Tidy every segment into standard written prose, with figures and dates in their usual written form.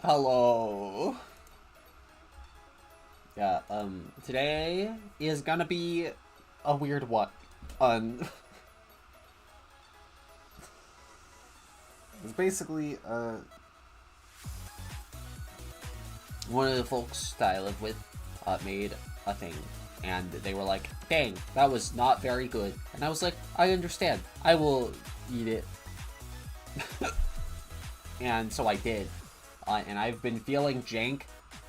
Hello. Yeah, today is gonna be a weird one. It's basically, one of the folks that I live with, made a thing. And they were like, dang, that was not very good. And I was like, I understand. I will eat it. And so I did. And I've been feeling jank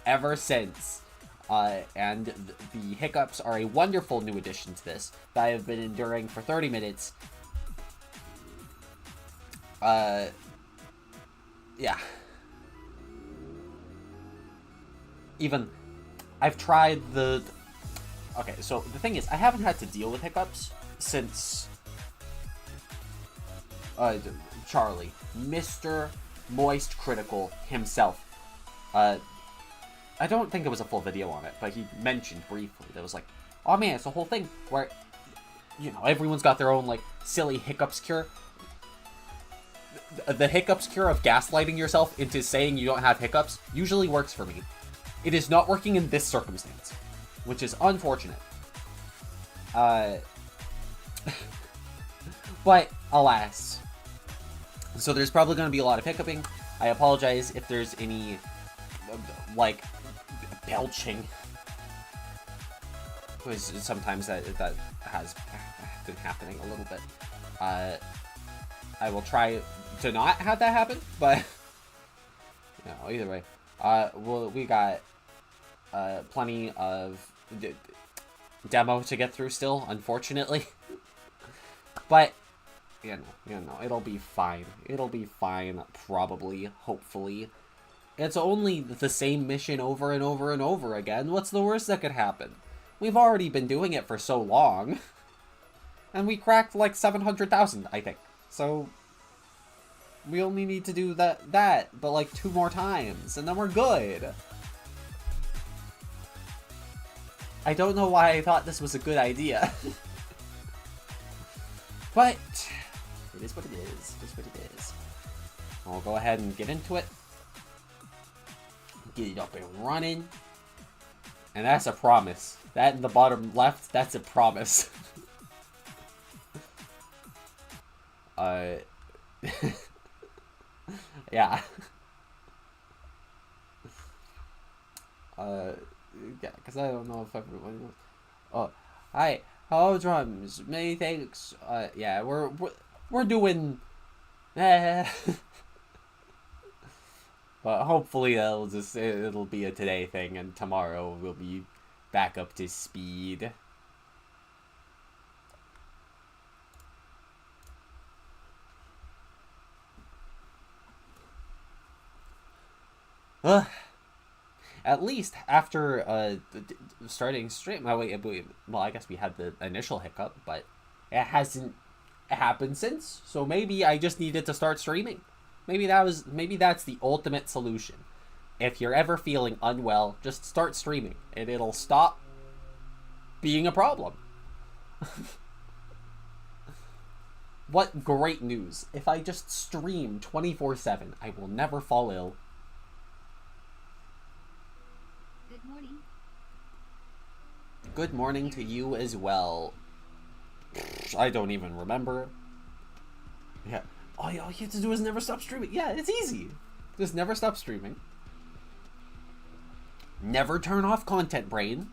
ever since. And the hiccups are a wonderful new addition to this that I have been enduring for 30 minutes. Yeah. Even, I've tried the... Okay, so the thing is, I haven't had to deal with hiccups since... Charlie. Mr. Moist Critical himself. I don't think it was a full video on it, but he mentioned briefly that was like, oh man, it's a whole thing where, you know, everyone's got their own, like, silly hiccups cure. The hiccups cure of gaslighting yourself into saying you don't have hiccups usually works for me. It is not working in this circumstance, which is unfortunate. But, alas. So there's probably going to be a lot of hiccuping. I apologize if there's any, like, belching. Because sometimes that has been happening a little bit. I will try to not have that happen, but, you know, either way. We got plenty of demo to get through still, unfortunately. But, you know, it'll be fine. It'll be fine, probably, hopefully. It's only the same mission over and over and over again. What's the worst that could happen? We've already been doing it for so long. And we cracked like 700,000, I think. So, we only need to do that, but like 2 more times, and then we're good. I don't know why I thought this was a good idea. But, it is what it is. It is what it is. I'll go ahead and get into it. Get it up and running. And that's a promise. That in the bottom left, that's a promise. Yeah. Yeah, because I don't know if everyone knows. Oh, hi. Hello, drums. Many thanks. Yeah, we're doing... But hopefully it'll be a today thing, and tomorrow we'll be back up to speed. At least after starting stream, well, I guess we had the initial hiccup, but it hasn't happened since. So maybe I just needed to start streaming. Maybe that's the ultimate solution. If you're ever feeling unwell, just start streaming, and it'll stop being a problem. What great news! If I just stream 24/7, I will never fall ill. Good morning. Good morning to you as well. I don't even remember. Yeah. All you have to do is never stop streaming. Yeah, it's easy. Just never stop streaming. Never turn off content brain.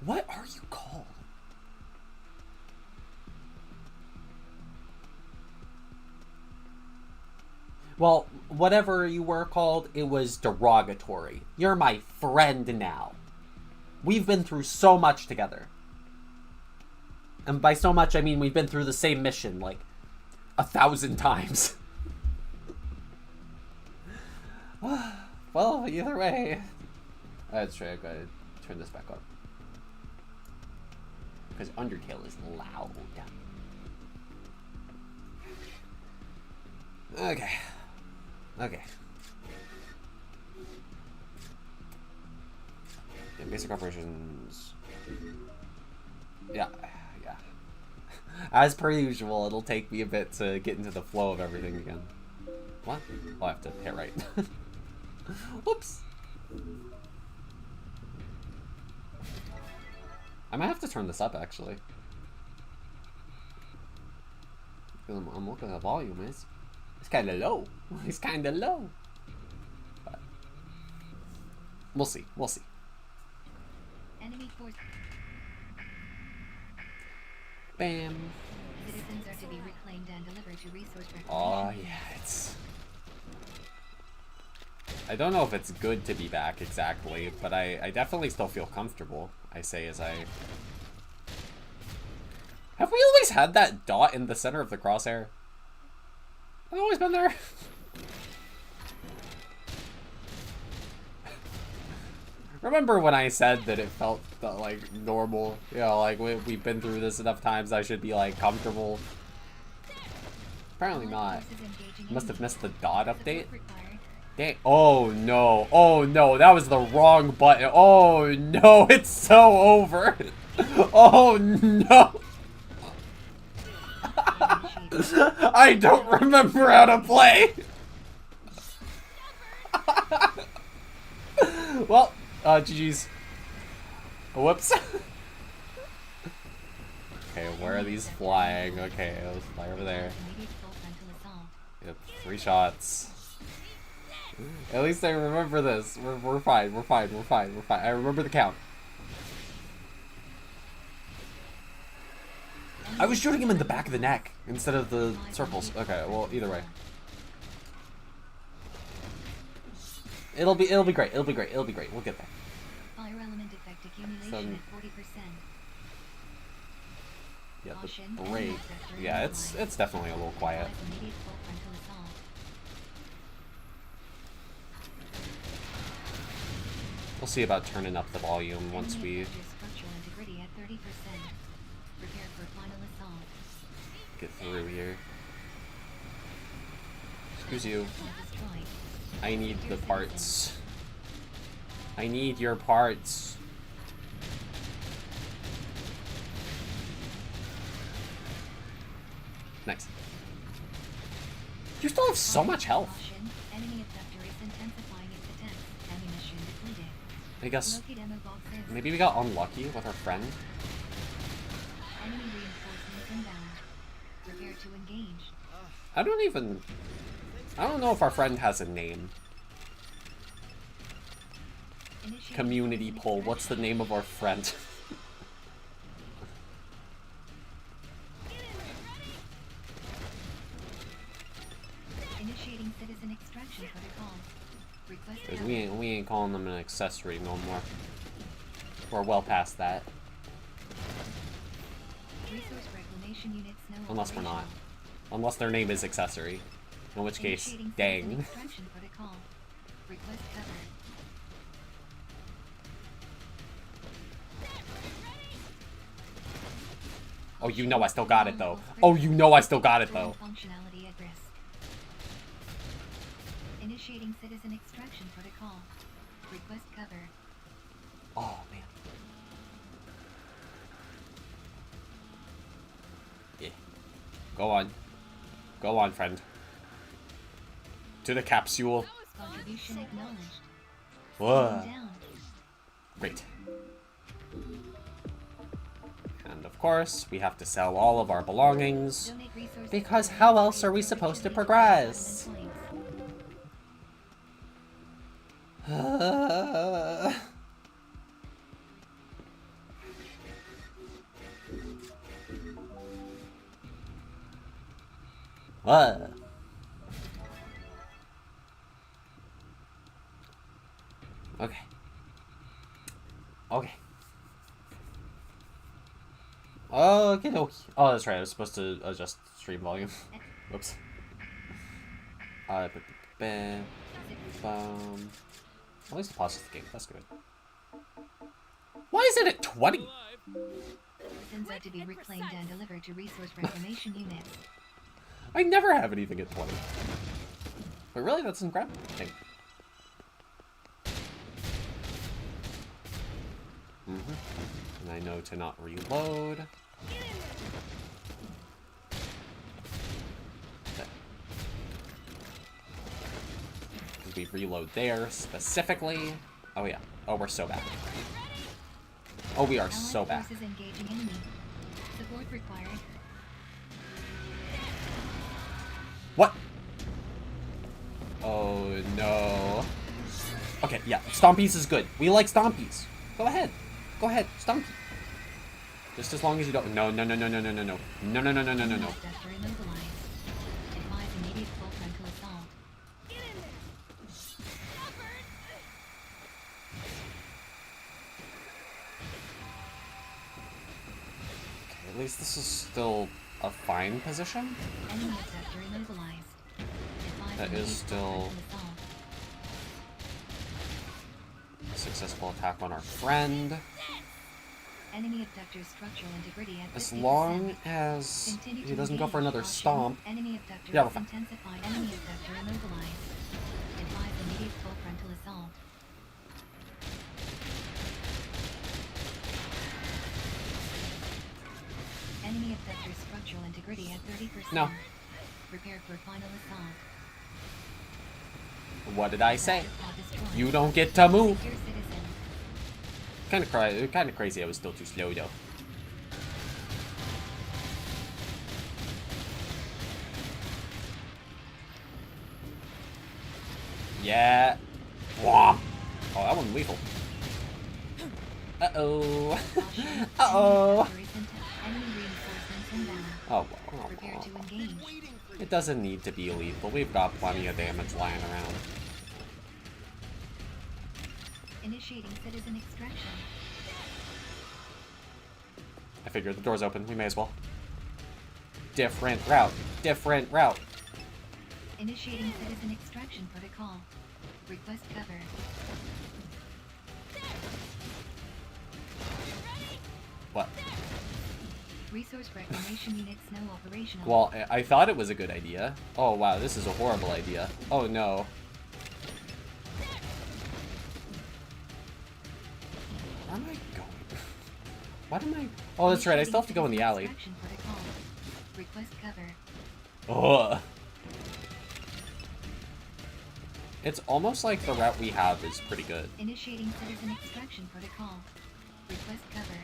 What are you called? Well, whatever you were called, it was derogatory. You're my friend now. We've been through so much together. And by so much, I mean we've been through the same mission, like, 1,000 times. Well, either way. That's true, I gotta turn this back on. Because Undertale is loud. Okay. Okay. Yeah, basic operations. Yeah. As per usual, it'll take me a bit to get into the flow of everything again. What? Oh, I have to hit right. Whoops. I might have to turn this up, actually. I'm looking at the volume. It's kind of low. It's kind of low. But we'll see. We'll see. Enemy force. Bam. Citizens are to be reclaimed and delivered to resource reclamation. Oh, yeah, it's... I don't know if it's good to be back exactly, but I definitely still feel comfortable, I say as I... Have we always had that dot in the center of the crosshair? Have it always been there? Remember when I said that it felt like normal? You know, like we've been through this enough times, I should be like comfortable. Apparently not. Must have missed the dot update. Dang. Oh no. Oh no, that was the wrong button. Oh no, it's so over. Oh no. I don't remember how to play. Well, GG's. Whoops. Okay, where are these flying? Okay, let's fly over there. Yep, 3 shots. At least I remember this. We're fine. We're fine. We're fine. We're fine. I remember the count. I was shooting him in the back of the neck instead of the circles. Okay, well, either way. It'll be great. It'll be great. It'll be great. We'll get there. Fire element effect accumulation at 40%. Yeah, the break. Yeah, it's definitely a little quiet. We'll see about turning up the volume once we get through here. Excuse you. I need the parts. I need your parts. Nice. You still have so much health. I guess maybe we got unlucky with our friend. I don't know if our friend has a name. Community poll. What's the name of our friend? Initiating citizen extraction protocol. Because we ain't calling them an accessory no more. We're well past that. Resource reclamation units now Unless we're not. Unless their name is accessory. In which case, dang. Extraction protocol. Request cover. Oh, you know I still got it though. Oh, you know I still got it though. Functionality at risk. Initiating citizen extraction protocol. Request cover. Oh man. Yeah. Go on. Go on, friend. To the capsule. Contribution acknowledged. Whoa. Down. Great. And of course, we have to sell all of our belongings. Donate resources Because how else are we supposed to progress? What? Okay. Okay. Okay, okay. Oh, that's right. I was supposed to adjust stream volume. Whoops. At least it pauses the game. That's good. Why is it at 20? Citizens are to be reclaimed and delivered to resource reclamation units. I never have anything at 20. But really, that's incredible. Okay. And I know to not reload. Okay. me reload there specifically. Oh yeah. Oh, we're so bad. Oh, we are so bad. Engaging enemy. Support required. What? Oh no. Okay, yeah, Stompies is good. We like Stompies. Go ahead. Go ahead, Stompy. Just as long as you don't. No, no, no, no, no, no, no, no. No, no, no, no, no, no, no. At least this is still a fine position. That is still a successful attack on our friend. Enemy abductor structural integrity at 50%. As long as he doesn't go for another stomp. Enemy abductor Yeah, we're fine. intensified. Enemy abductor immobilized. Advise immediate full frontal assault. Enemy abductor structural integrity at 30%. No. Prepare for final assault. What did I say? You don't get to move. Secure citizen. Kind of crazy. I was still too slow though. Yeah. Womp. Oh, that one lethal. Uh-oh. Uh-oh. Enemy reinforcements inbound. Oh, Prepare to well. engage. It doesn't need to be lethal. We've got plenty of damage lying around. Initiating citizen extraction. I figured the door's open. We may as well. Different route. Different route. Initiating citizen extraction protocol. Request cover. What? Resource reclamation units now operational. Well, I thought it was a good idea. Oh, wow. This is a horrible idea. Oh, no. Where am I going? What am I... Oh, that's right. I still have to go in the alley. Extraction protocol. Request cover. Ugh. It's almost like the route we have is pretty good. Initiating citizen extraction protocol. Request cover.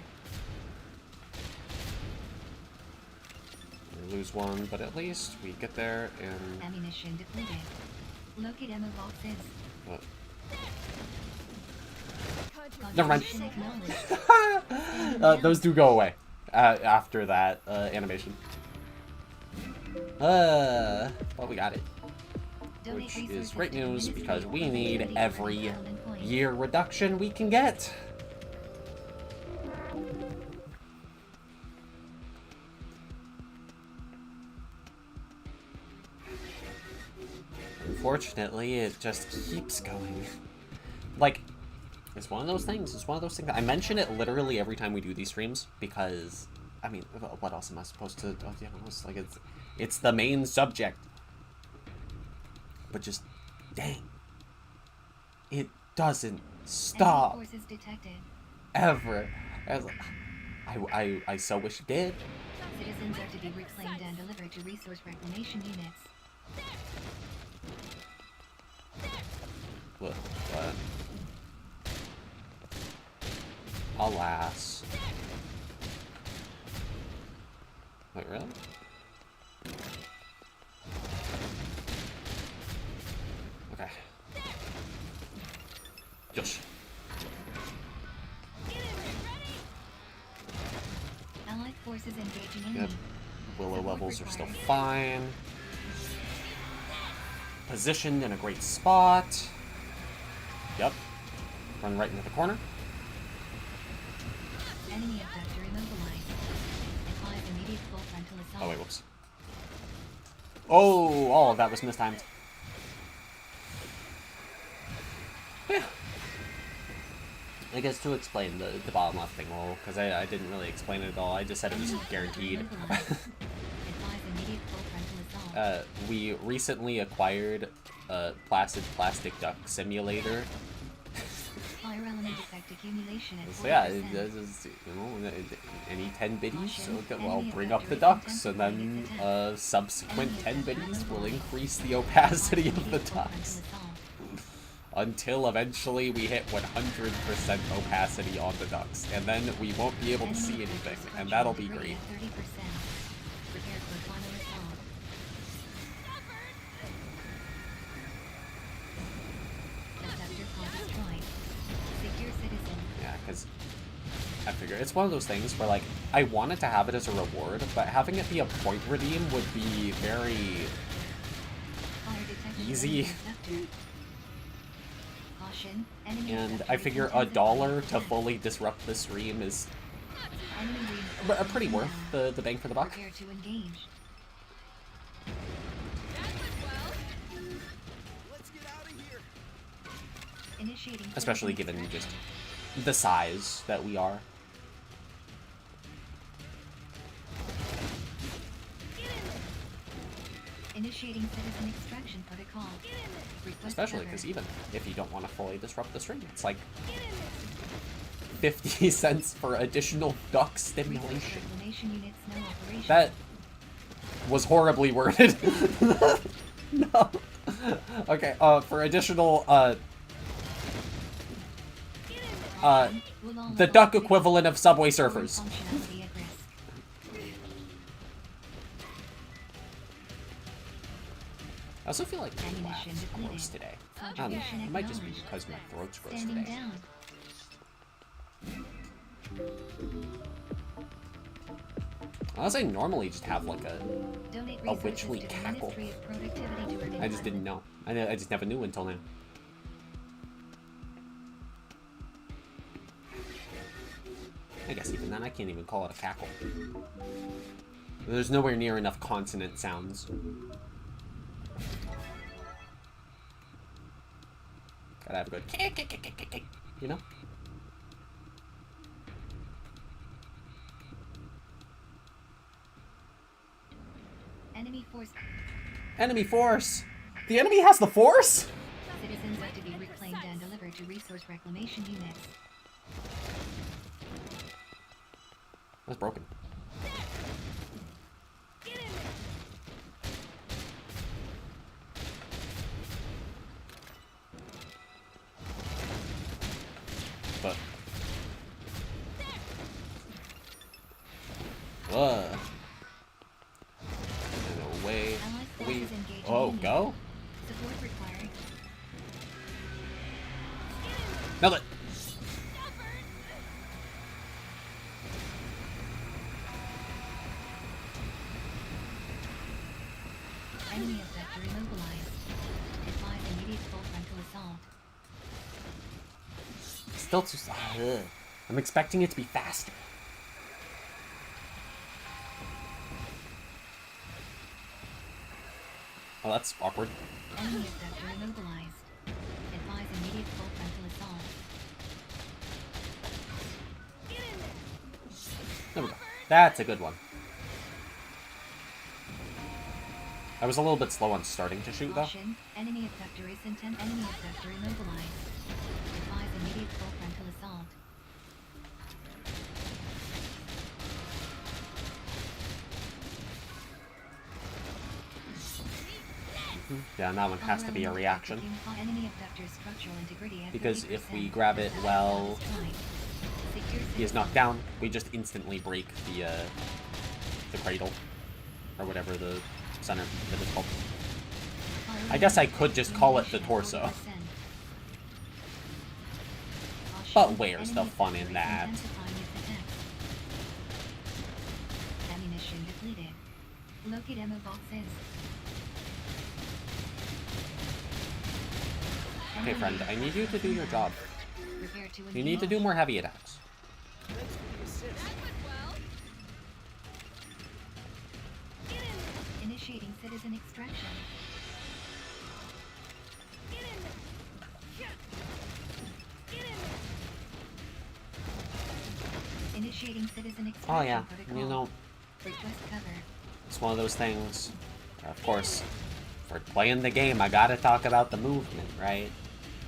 We lose one, but at least we get there and... Ammunition depleted. Locate ammo boxes. What? Never mind. Acknowledged. Those do go away after that animation. Well, we got it. Donate Which is resources great to news Ministry because of we Defense need Activity every Development Point. year reduction we can get. Unfortunately, it just keeps going. Like, it's one of those things. It's one of those things. I mention it literally every time we do these streams because, I mean, what else am I supposed to? Oh, yeah, it's like it's the main subject. But just, dang, it doesn't stop Enemy forces detected. ever. I so wish it did. Citizens are to be reclaimed and delivered to resource reclamation units. What? Alas. Wait, really? Okay. Josh. Allied forces engaging enemy. Yep. Willow levels are still fine. Positioned in a great spot. Yep. Run right into the corner. Enemy abductor immobilized. Advise immediate full frontal assault. Oh, wait, whoops. Oh, all of that was mistimed. Yeah. I guess to explain the bottom left thing, well, because I didn't really explain it at all. I just said it was guaranteed. Advise immediate full frontal assault. We recently acquired a plastic duck simulator. Fire element effect accumulation at 40%. So yeah, any 10 biddies, so I'll bring up the ducks, and then subsequent 10 biddies will increase the opacity of the ducks. until eventually we hit 100% opacity on the ducks, and then we won't be able to see anything, and that'll be great. Yeah, because I figure it's one of those things where, like, I wanted to have it as a reward, but having it be a point redeem would be very easy. And I figure $1 to fully disrupt the stream is pretty worth the bang for the buck. Especially given just the size that we are. Initiating citizen extraction protocol. Especially because even if you don't want to fully disrupt the stream, it's like 50 cents for additional duck stimulation. That was horribly worded. No. Okay, for additional, the duck equivalent of Subway Surfers. I also feel like my laught's gross today. It might just be because my throat's gross today. Unless I normally just have like a witchly cackle. I just didn't know. I just never knew until now. I guess even then I can't even call it a cackle. There's nowhere near enough consonant sounds. Gotta have a good you know? Enemy force. Enemy force! The enemy has the force?! Citizens are to be reclaimed and delivered to resource reclamation units. That's broken. But and away we go. Support required. Nailed it. Enemy effector immobilized. Advise immediate full frontal assault. Still too slow. I'm expecting it to be faster. Oh, that's awkward. Enemy effector immobilized. Advise immediate full frontal assault. There we go. That's a good one. I was a little bit slow on starting to shoot, though. Caution. Enemy effector is intent. Enemy effector immobilized. Advise immediate full frontal assault. Yeah, and that one has to be a reaction. Enemy effector structural integrity at Because if 30%. we grab it well, Secure he is knocked down, we just instantly break the cradle. Or whatever the center bit is called. I guess I could just call it the torso. But where's the fun in that? Ammunition depleted. Locate ammo boxes. Okay, friend, I need you to do your job. Prepare to You need to do more heavy attacks. Initiating citizen extraction. Initiating citizen extraction. Oh yeah, protocol. you know, Request cover. it's one of those things. Of course, for playing the game, I gotta talk about the movement, right?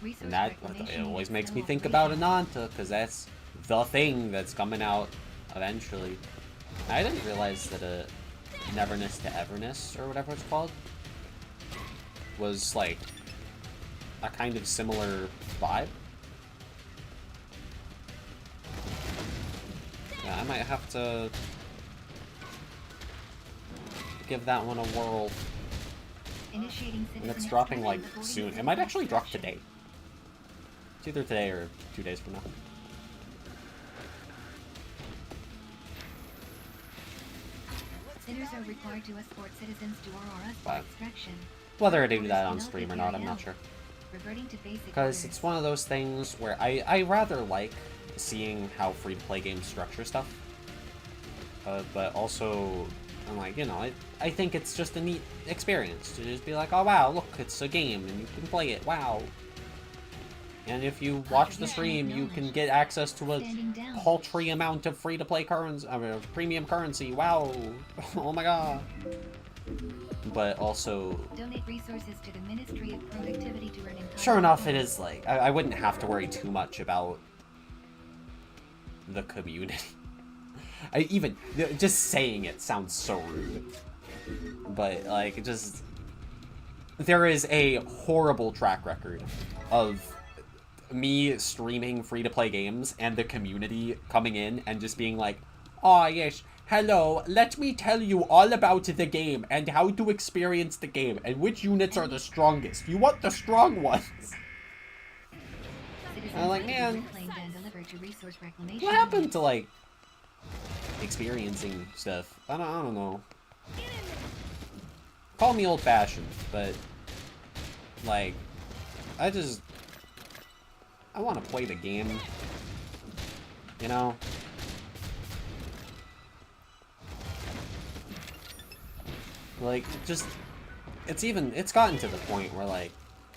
Resource And that reclamation it always units makes now me think operational. about Ananta, because that's the thing that's coming out eventually. I didn't realize that a Neverness to Everness, or whatever it's called, was like a kind of similar vibe. Yeah, I might have to give that one a whirl. And it's dropping, like, soon. It might actually drop today. It's either today or 2 days from now. Sitters are required to escort citizens to Aurora for extraction. Whether I do that on stream or not, I'm not sure. Reverting to basic Because it's one of those things where I rather like seeing how free-to-play games structure stuff. But also, I'm like, you know, I think it's just a neat experience to just be like, oh wow, look, it's a game and you can play it, wow. And if you watch the stream, you can get access to a paltry amount of free-to-play currency, premium currency, wow, oh my god. But also, donate resources to the Ministry of Productivity to earn sure enough, it is like, I wouldn't have to worry too much about the community. Just saying it sounds so rude. But, like, just, there is a horrible track record of me streaming free-to-play games and the community coming in and just being like, "Ah, yes, hello, let me tell you all about the game and how to experience the game and which units are the strongest. You want the strong ones." And I'm like, man, what happened to, like, experiencing stuff? I don't know. Call me old-fashioned, but, like, I want to play the game, you know? Like, just, it's gotten to the point where, like,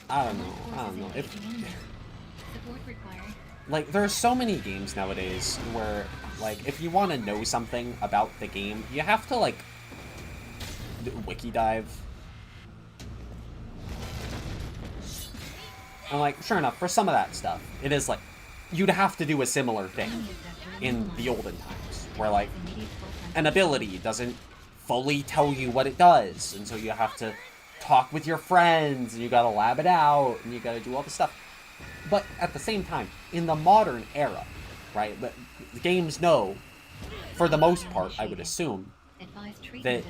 I don't know, like, there are so many games nowadays where, like, if you want to know something about the game, you have to, like, wiki dive. And, like, sure enough, for some of that stuff, it is, like, you'd have to do a similar thing in the olden times, where, like, an ability doesn't fully tell you what it does, and so you have to talk with your friends, and you gotta lab it out, and you gotta do all this stuff. But at the same time, in the modern era, right, the games know, for the most part, I would assume, that,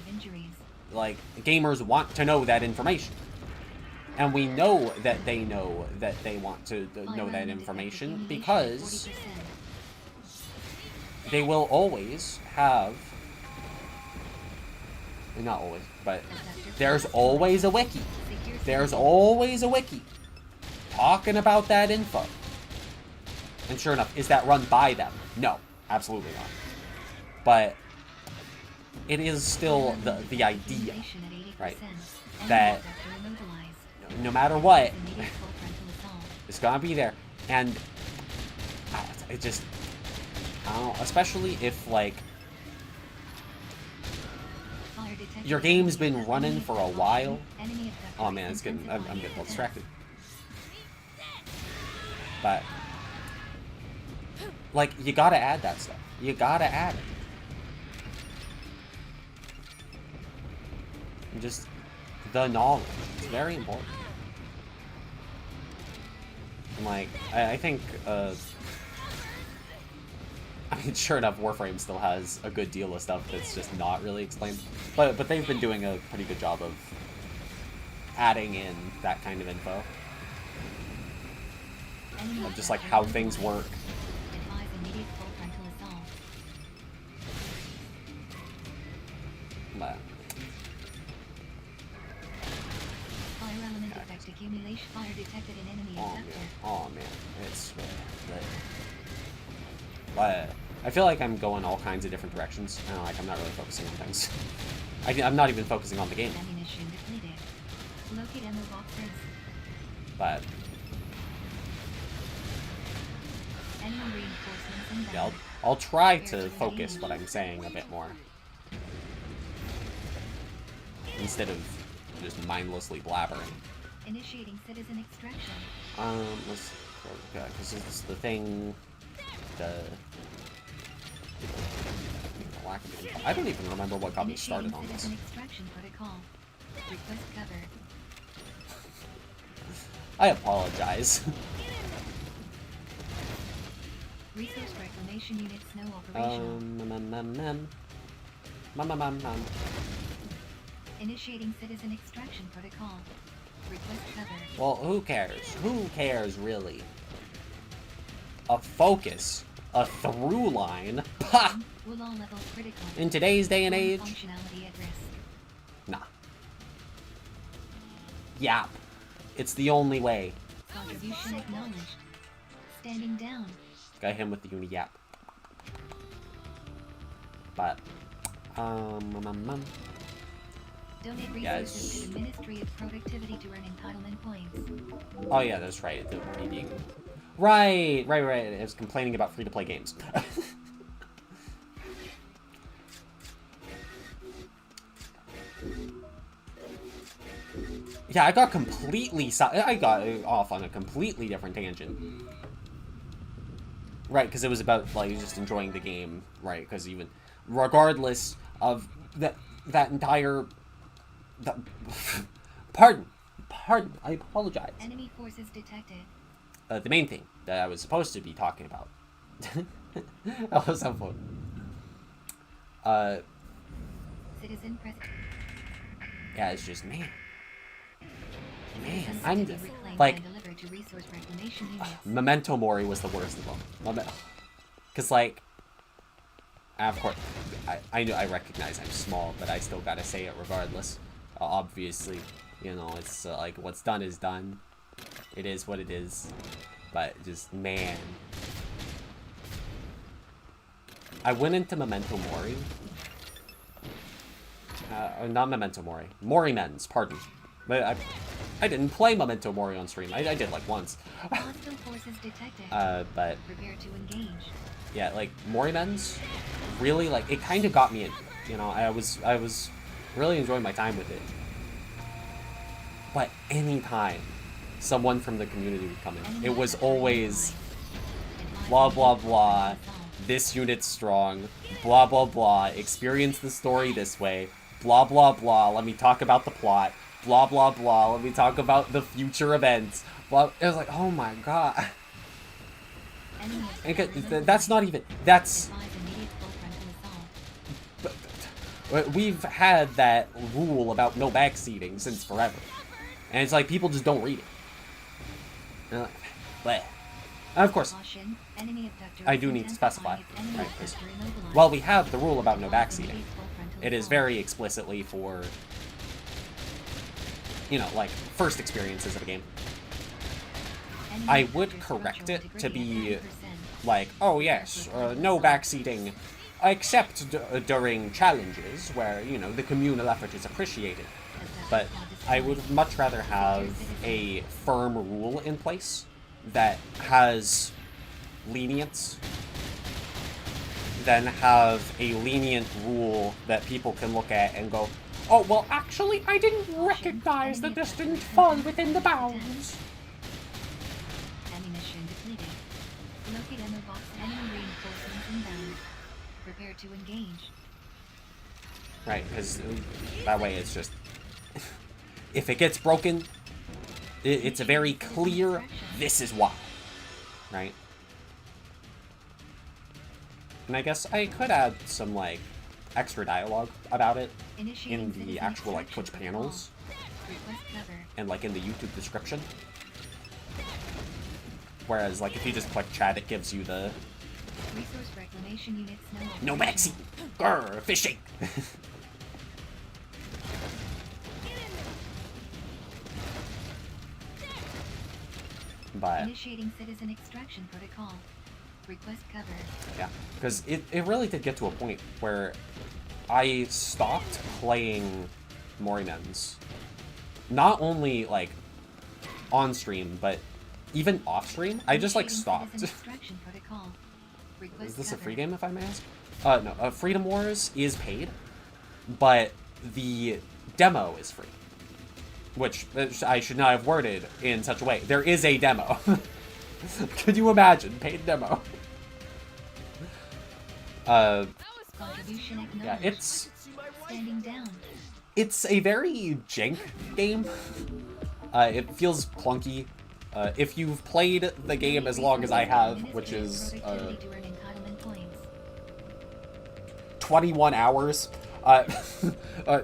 like, gamers want to know that information. And we know that they know that they want to know that information because they will always have, not always, but there's always a wiki. There's always a wiki talking about that info. And sure enough, is that run by them? No, absolutely not. But it is still the idea, right, that no matter what, it's gonna be there. And it just, I don't know, especially if, like, your game's been running for a while. Oh man, it's getting, I'm getting all distracted. But, like, you gotta add that stuff. You gotta add it. And just the knowledge. It's very important. And, like, I think, I mean, sure enough, Warframe still has a good deal of stuff that's just not really explained. But they've been doing a pretty good job of adding in that kind of info. Of just, like, how things work. But, oh man, it's I feel like I'm going all kinds of different directions, and like I'm not really focusing on things. I'm not even focusing on the game. But yeah, I'll try to focus what I'm saying a bit more instead of just mindlessly blabbering. Initiating citizen extraction. Let's okay, because it's the thing. Lack of info. I don't even remember what got me started on this. Extraction protocol. Request cover. I apologize. Resource reclamation units now operational. Initiating citizen extraction protocol. Request cover. Well, who cares? Who cares, really? A focus. A through line. Ha! Will all levels critical. In today's day and age? Functionality at risk. Nah. Yap. It's the only way. Contribution acknowledged. Standing down. Got him with the uni yap. But, Donate resources yes. to the Ministry of Productivity to earn entitlement points. Oh yeah, that's right. The meeting. Right. I was complaining about free-to-play games. Yeah, I got off on a completely different tangent. Right, because it was about, like, just enjoying the game, right? Because even, regardless of that entire... Pardon, I apologize. Enemy forces detected. The main thing that I was supposed to be talking about. That was so fun. Citizen press. Yeah, it's just, man, Citizens I'm to be reclaimed like, and delivered to resource reclamation units. Memento Mori was the worst of them. Because, like, of course, I recognize I'm small, but I still gotta say it regardless. Obviously, you know, it's like, what's done is done. It is what it is. But just, man. I went into Memento Mori. Not Memento Mori. Mori Men's, pardon. But I didn't play Memento Mori on stream. I did, like, once. Hostile forces detected. But... Prepare to engage. Yeah, like, Mori Men's, really, like, it kind of got me in. You know, I was really enjoying my time with it. But anytime someone from the community would come in, it was always blah, blah, blah, this unit's strong, blah, blah, blah, experience the story this way, blah, blah, blah, let me talk about the plot, blah, blah, blah, let me talk about the future events, blah. It was like, oh my god. And that's not even, that's... We've had that rule about no backseating since forever. And it's like, people just don't read it. Bleh. And of course, I do need to specify, right? Because while we have the rule about no backseating, it is very explicitly for, you know, like, first experiences of a game. I would correct it to be like, oh yes, no backseating, except during challenges where, you know, the communal effort is appreciated. But I would much rather have a firm rule in place that has lenience than have a lenient rule that people can look at and go, oh, well, actually, I didn't recognize that this didn't fall within the bounds. Ammunition depleted. Locate ammo box. Enemy reinforcements inbound. Prepare to engage. Right, because that way it's just... if it gets broken, it's a very clear, this is why. Right? And I guess I could add some, like, extra dialogue about it in the actual, like, Twitch panels. And, like, in the YouTube description. Whereas, like, if you just click chat, it gives you the... Resource reclamation units no backseat! Grr, fishing! But... initiating citizen extraction protocol. Request cover. Yeah, because it really did get to a point where I stopped playing Morinens. Not only, like, on stream, but even off stream. I just, like, stopped. Is this a free game, if I may ask? No, Freedom Wars is paid, but the demo is free. Which I should not have worded in such a way. There is a demo. Could you imagine? Paid demo. Yeah, it's a very jank game. It feels clunky. If you've played the game as long as I have, which is 21 hours,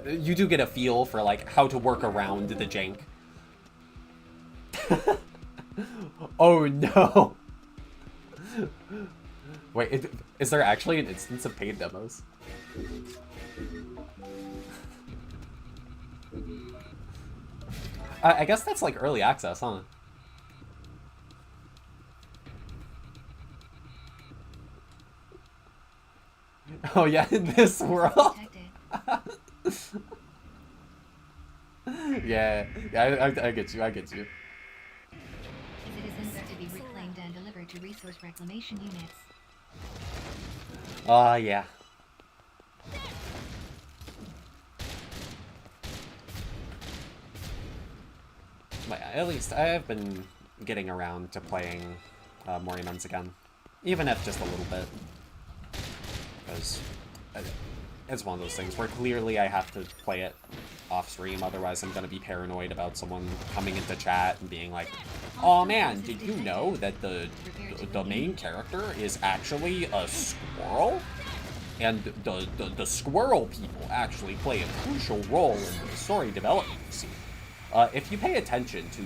you do get a feel for like how to work around the jank. Oh no! Wait, is there actually an instance of paid demos? I guess that's like early access, huh? Oh yeah, in this world. Yeah, I get you, I get you. Citizens are to be reclaimed and delivered to resource reclamation units. Yeah. But at least I've been getting around to playing Morion's again. Even if just a little bit. Because it's one of those things where clearly I have to play it off stream, otherwise I'm going to be paranoid about someone coming into chat and being like, oh man, did you know that the main character is actually a squirrel? And the squirrel people actually play a crucial role in the story development scene. If you pay attention to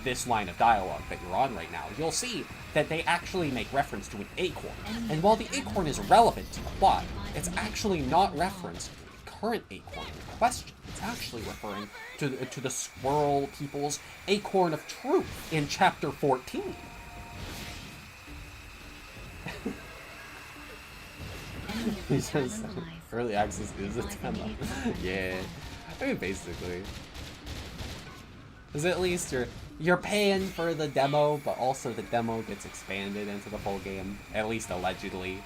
this line of dialogue that you're on right now, you'll see that they actually make reference to an acorn. And while the acorn is relevant to the plot, it's actually not referenced to the current acorn in question. It's actually referring to the squirrel people's acorn of truth in chapter 14. He says early access is a demo. Yeah, I mean basically. Because at least you're paying for the demo, but also the demo gets expanded into the full game, at least allegedly.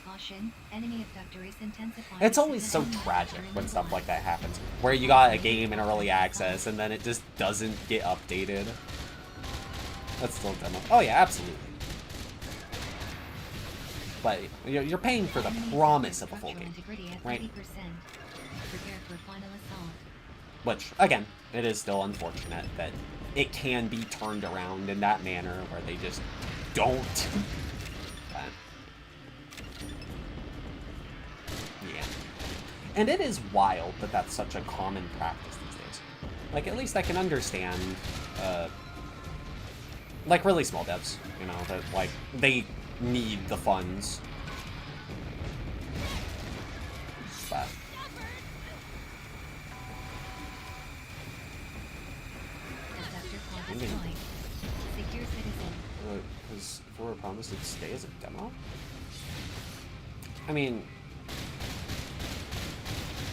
Caution, enemy abductor is intensifying. It's always so tragic when stuff like that happens, where you got a game in early access and then it just doesn't get updated. That's still a demo. Oh yeah, absolutely. But you're paying for the promise of a full game, right? Which, again, it is still unfortunate that it can be turned around in that manner where they just don't. But, yeah. And it is wild that that's such a common practice these days. Like, at least I can understand, like, really small devs, you know, that, like, they need the funds. But because if we were promised it'd stay as a demo? I mean,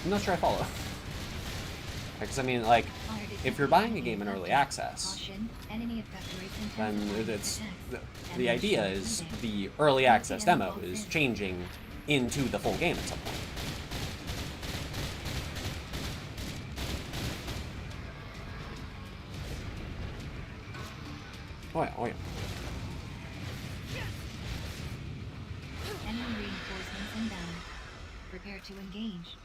I'm not sure I follow. Because I mean, like, if you're buying a game in early access, then it's the idea is the early access demo is changing into the full game at some point. Oh yeah, oh yeah. Enemy reinforcements inbound. Prepare to engage.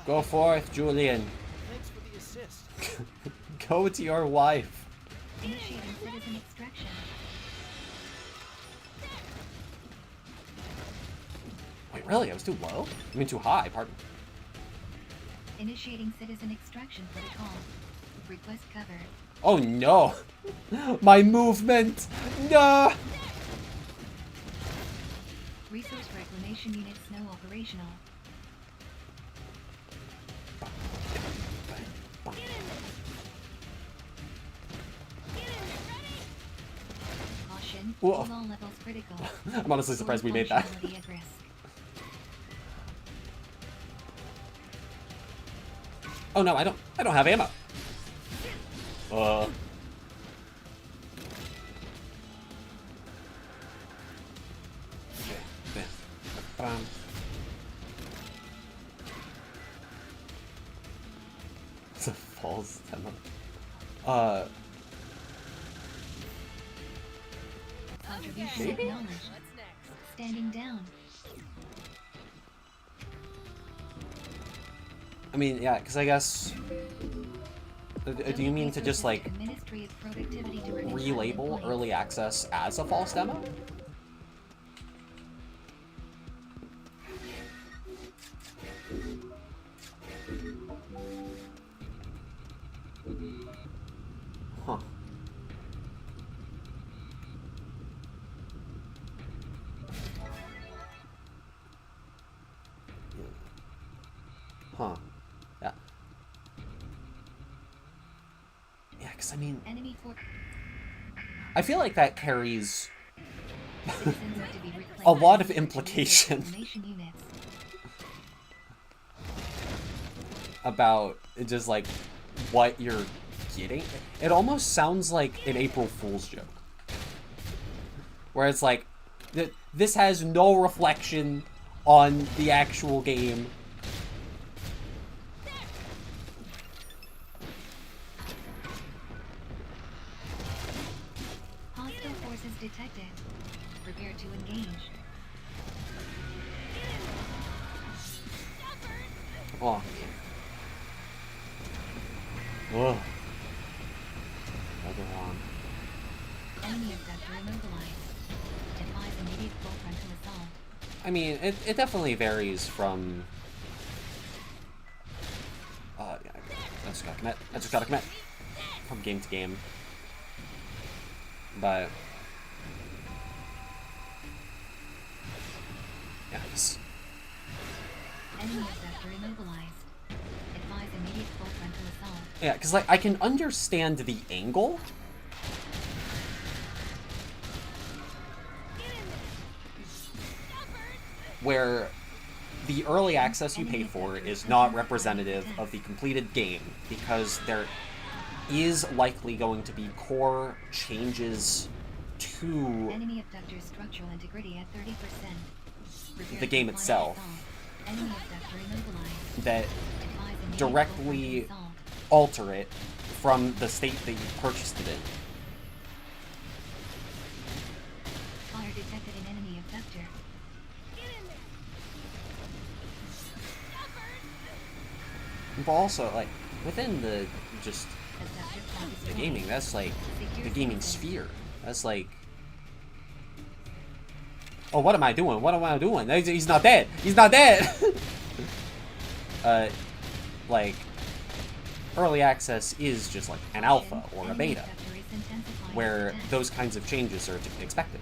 Go forth, Julian. Thanks for the assist. Go to your wife. Initiating citizen extraction. Wait, really? I was too low? I mean, too high, pardon. Initiating citizen extraction protocol. Request cover. Oh no! My movement! No! Resource reclamation units now operational. Caution, Whoa. all levels critical. I'm honestly surprised we made that. Functionality at risk. Oh no, I don't have ammo. It's a false demo. Contribution acknowledged. Standing down. I mean, yeah, because I guess Do you mean to just, like, Administrative productivity during relabel employees. early access as a false demo? Huh. Huh. Yeah. Yeah, because I mean, Enemy for I feel like that carries citizens are to be reclaimed a lot of by implication reclamation units. about just like what you're getting. It almost sounds like an April Fool's joke, where it's like, this has no reflection on the actual game. Hostile forces detected. Prepare to engage. Oh. Ugh. Another one. Enemy abductor immobilized. Defies immediate full frontal assault. I mean, it definitely varies from... yeah, I just gotta commit. I just gotta commit. From game to game. But... yeah, it's... Enemy abductor immobilized. Advise immediate full frontal assault. yeah, because, like, I can understand the angle. Where the early access you pay for is not representative of the completed game, because there is likely going to be core changes to Enemy abductor structural integrity at 30%. Prepare the to game launch itself assault. Enemy abductor immobilized. that Advise immediate directly full frontal assault. alter it from the state that you purchased it in. Fire detected in enemy abductor. But also, like, within the just Abductor pod the destroyed. gaming, that's like Secure the gaming citizen. sphere. That's like, oh, what am I doing? What am I doing? He's not dead. He's not dead. Like, early access is just like an alpha or a Enemy beta, abductor is intensifying where attack. those kinds of changes are to be expected.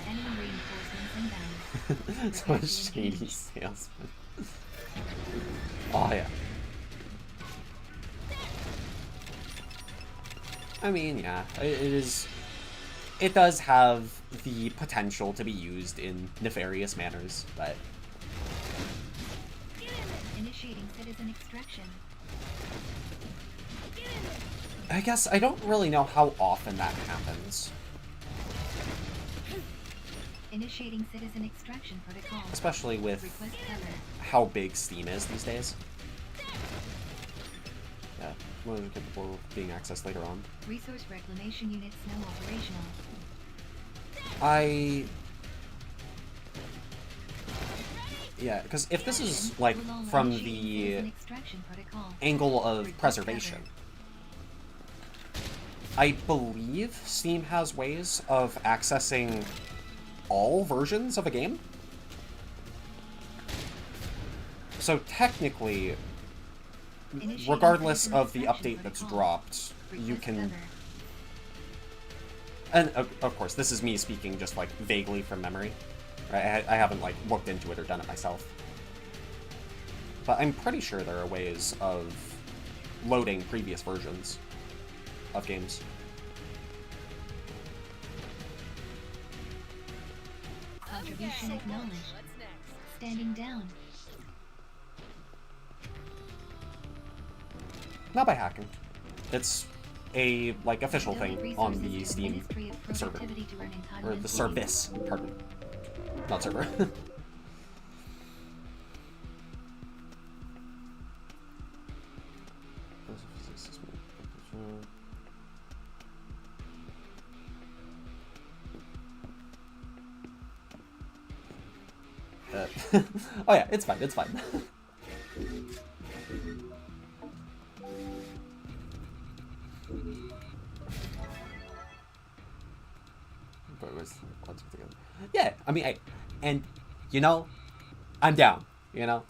Enemy reinforcements inbound. So much shady salesman. Oh yeah. I mean, yeah, it does have the potential to be used in nefarious manners, but Initiating citizen extraction. I guess I don't really know how often that happens, Initiating citizen extraction protocol. especially with Request cover. how big Steam is these days. Yeah, we're capable of being accessed later on. Resource reclamation units now operational. Yeah, because if this is, like, from the Citizen extraction protocol. angle of Request preservation, I believe Steam has ways of accessing all versions of a game. So technically, Initiating regardless citizen of the extraction update that's protocol. dropped, you Request can... cover. And, of course, this is me speaking just, like, vaguely from memory. Right? I haven't, like, looked into it or done it myself. But I'm pretty sure there are ways of loading previous versions of games. Contribution acknowledged. Standing down. Not by hacking. It's a, like, official Donate thing on resources the to Steam Ministry of server. Productivity to earn entitlement Or the points. service, pardon. Not server. Oh yeah, it's fine, it's fine. this logic together. Yeah, I mean, and you know, I'm down. You know,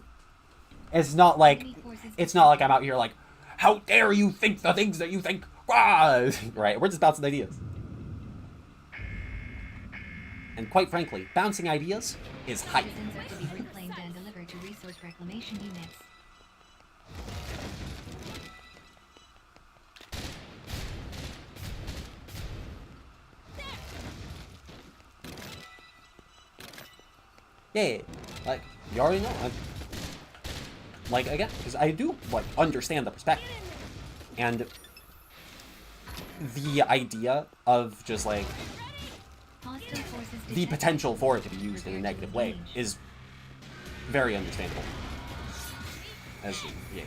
it's not like I'm out here like, how dare you think the things that you think? Ah! Right? We're just bouncing ideas. And quite frankly, bouncing ideas is hype. Citizens are to be reclaimed and delivered to resource reclamation units. Yeah, like, you already know. Like, again, because I do, like, understand the perspective. And the idea of just, like, the potential for it to be used in a negative way is very understandable. As, yeah.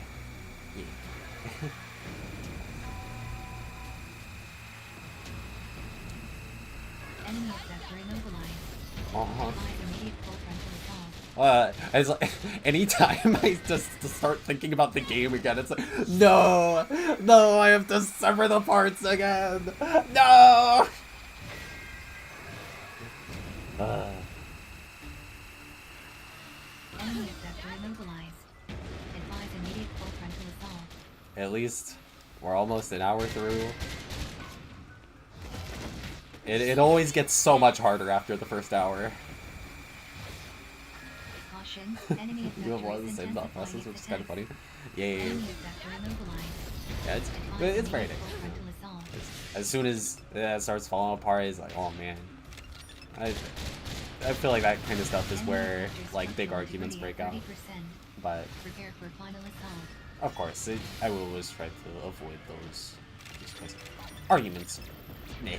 Enemy sector immobilized. Uh-huh. Immediate full frontal assault. It's like, anytime I just start thinking about the game again, it's like, no, I have to sever the parts again, no! Enemy sector immobilized. Advise immediate full frontal assault. At least, we're almost an hour through. It always gets so much harder after the first hour. Caution, enemy You have a lot of the effector is same thought intensifying process, which is its kind of funny. Yeah, Enemy effector immobilized. yeah, it's Advise very immediate nice. full frontal assault. As soon as it starts falling apart, it's like, oh man. I feel like that kind of stuff is Enemy where, effector like, big structural arguments integrity break at out. 30%. But, Prepare for final assault. of course, I will always try to avoid those kinds of arguments. Meh.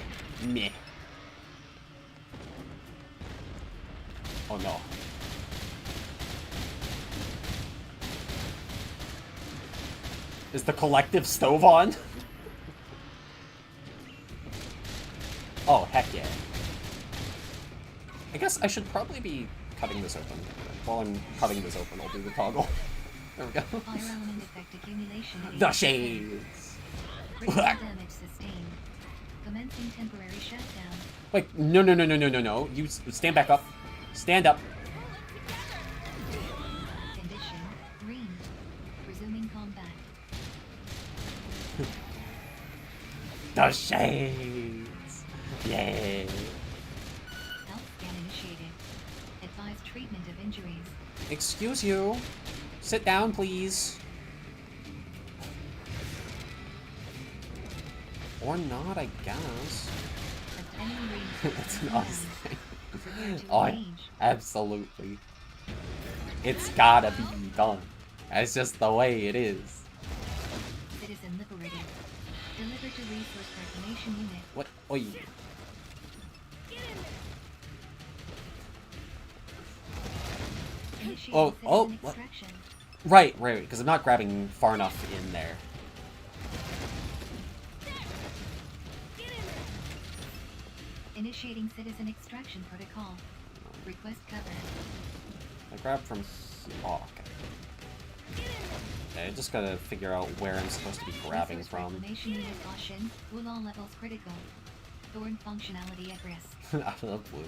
Meh. Oh no. Is the collective stove on? Oh, heck yeah. I guess I should probably be cutting this open. While I'm cutting this open, I'll do the toggle. There we go. Fire element effect accumulation at The 80%. shades! Critical damage sustained. Commencing temporary shutdown. Wait, no. You stand back up. Stand up. Condition green. Resuming combat. The shades! Yay! Health scan initiated. Advise treatment of injuries. Excuse you. Sit down, please. Or not, I guess. Enemy That's reinforcements an us inbound. thing. Prepare to Oh, engage. absolutely. It's gotta be done. That's just the way it is. Citizen liberated. Delivered to resource reclamation unit. What? Oi. Initiating Oh, citizen what? extraction. Right, because I'm not grabbing far enough in there. Initiating citizen extraction protocol. Request cover. I grab from here. Oh, okay. Okay, I just gotta figure out where I'm supposed to be grabbing Resource from. reclamation unit caution. Will all levels critical. Thorn functionality at risk. Out of the blue.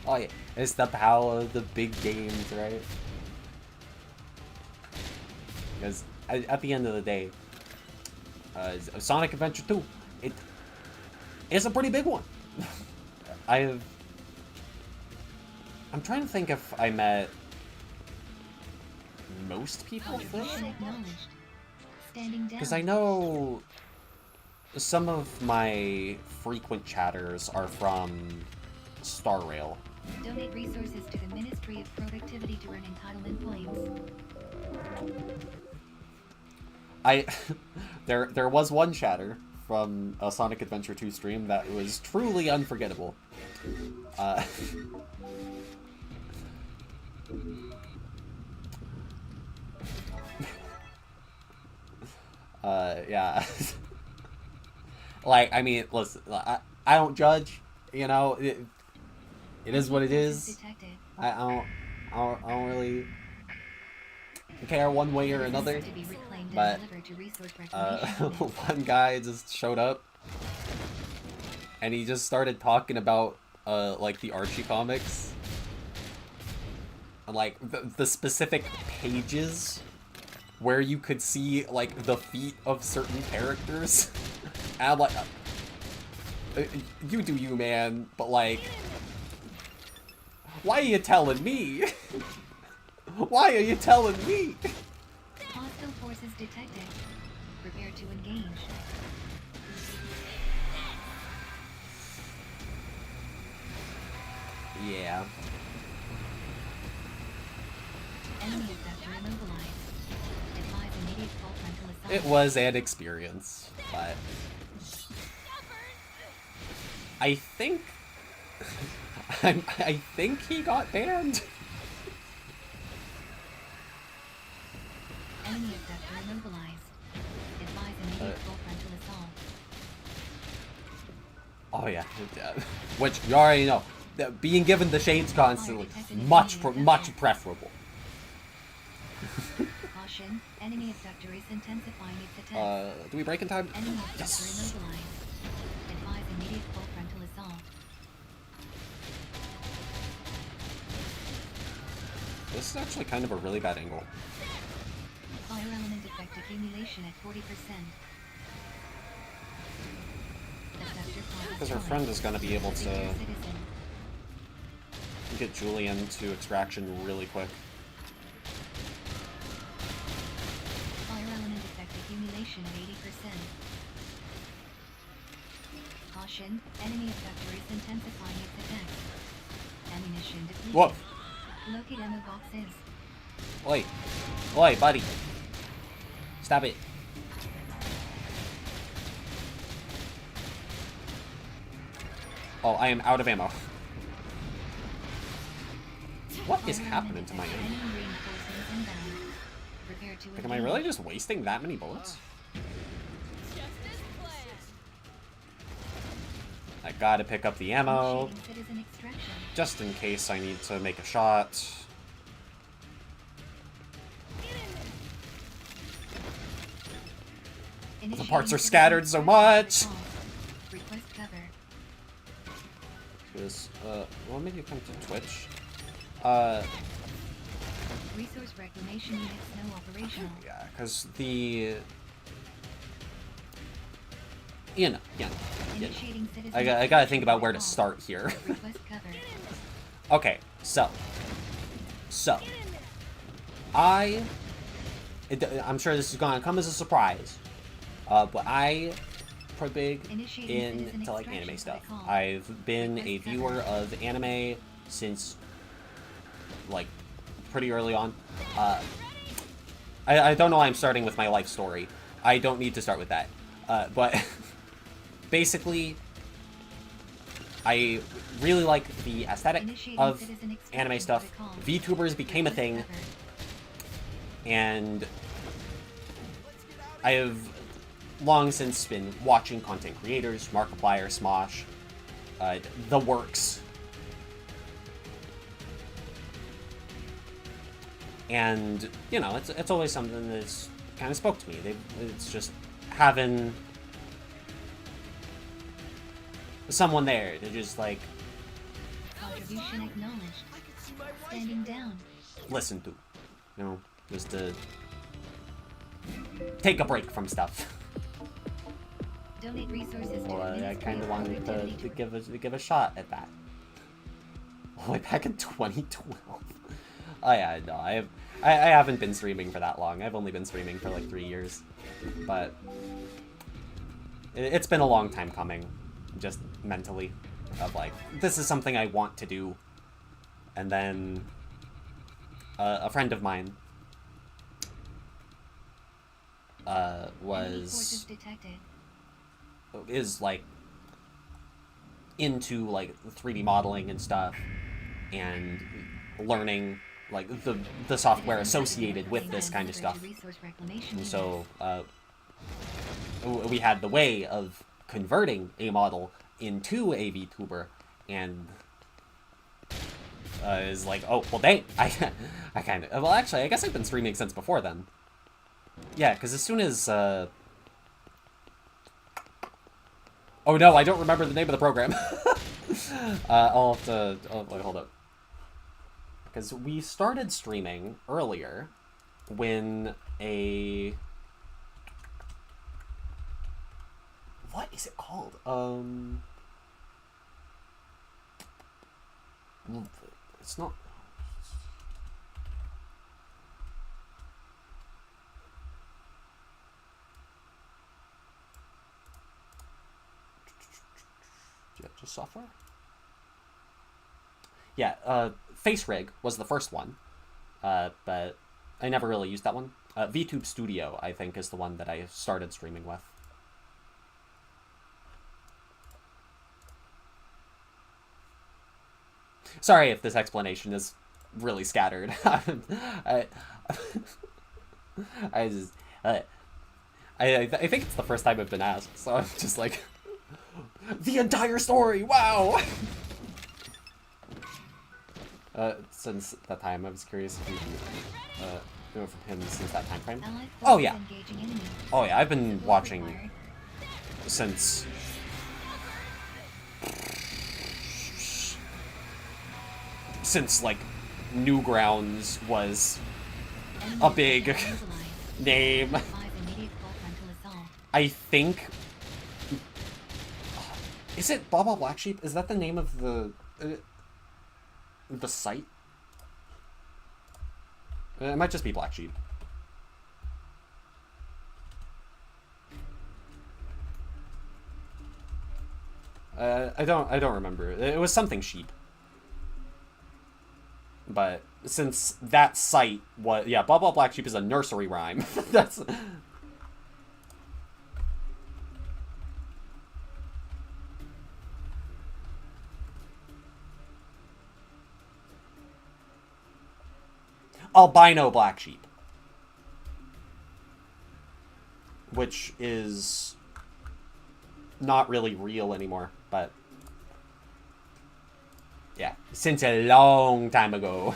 Oh yeah, it's the power of the big games, right? Because at the end of the day, Sonic Adventure 2, it's a pretty big one. I'm trying to think if I met most people there. Contribution acknowledged. Standing down. Because I know some of my frequent chatters are from Star Rail. Donate resources to the Ministry of Productivity to earn entitlement points. There was one chatter from a Sonic Adventure 2 stream that was truly unforgettable. Yeah. Like, I mean, listen, I don't judge, you know, it is what it is. Detected. I don't really care one way or another. To be reclaimed But, and delivered to resource reclamation units. one guy just showed up and he just started talking about like the Archie comics. And, like, the specific pages where you could see, like, the feet of certain characters. And I'm like, you do you, man, but, like, why are you telling me? Why are you telling me? Hostile forces detected. Prepare to engage. Yeah. Enemy effector immobilized. Advise immediate full frontal assault. It was an experience, but I think I think he got banned. Enemy effector immobilized. Advise immediate full frontal assault. Oh yeah, which you already know. That being given the shades constantly, much preferable. Caution, enemy effector is intensifying its attack. Do we break in time? Enemy effector Yes. immobilized. Advise immediate full frontal assault. This is actually kind of a really bad angle. Fire element effect accumulation at 40%. Because her friend is going to be able to get Julian to extraction really quick. Fire element effect accumulation at 80%. Caution, enemy effector is intensifying its attack. Ammunition depleted. Whoa! Locate ammo boxes. Oi! Oi, buddy! Stop it! Oh, I am out of ammo. What is happening to my Enemy aim? reinforcements inbound. Prepare to Like, am I really just wasting that many bullets? I gotta pick up the ammo, Initiating citizen extraction. just in case I need to make a shot. The parts are scattered so much! Request cover. Because, what made you come to Twitch? Resource reclamation units no operational. Yeah, because the... You know. Initiating citizen I gotta think about where to extraction start here. Request cover. Okay, so. I'm sure this is gonna come as a surprise. But I pretty big Initiating citizen into like extraction anime stuff. protocol. I've been a Request viewer cover. of anime since like pretty early on. I don't know why I'm starting with my life story. I don't need to start with that. But basically, I really like the aesthetic Initiating of citizen extraction anime stuff. protocol. VTubers became a Request thing, cover. and I have long since been watching content creators, Markiplier, Smosh, the works. And, you know, it's always something that's kind of spoke to me. It's just having someone there to just, like, Contribution acknowledged. Standing down. listen to. You know, just to take a break from stuff. Donate resources to Well, I administrative kind of wanted productivity to give a shot at that. Way back in 2012. Oh yeah, no, I haven't been streaming for that long. I've only been streaming for like 3 years, but it's been a long time coming, just mentally, of like, this is something I want to do. And then a friend of mine Enemy forces detected. is like into like 3D modeling and stuff, and learning like the software associated with this kind of stuff. And so we had the way of converting a model into a VTuber, and is like, oh well, dang, I kind of, well, actually, I guess I've been streaming since before then. Yeah, because as soon as oh no, I don't remember the name of the program. I'll have to... Oh, wait, hold up. Because we started streaming earlier when a... What is it called? It's not... Just software? Yeah, Face Rig was the first one, but I never really used that one. VTube Studio, I think, is the one that I started streaming with. Sorry if this explanation is really scattered. I think it's the first time I've been asked, so I'm just like, the entire story, wow! Since that time, I was curious if you know from him since that time frame. Oh yeah. Oh yeah, I've been watching since... Since, like, Newgrounds was a big name. I think... Is it Blah Blah Black Sheep? Is that the name of the site? It might just be Black Sheep. I don't remember. It was something sheep. But since that site was... Yeah, Blah Blah Black Sheep is a nursery rhyme. That's... Albino Black Sheep. Which is not really real anymore, but... Yeah, since a long time ago.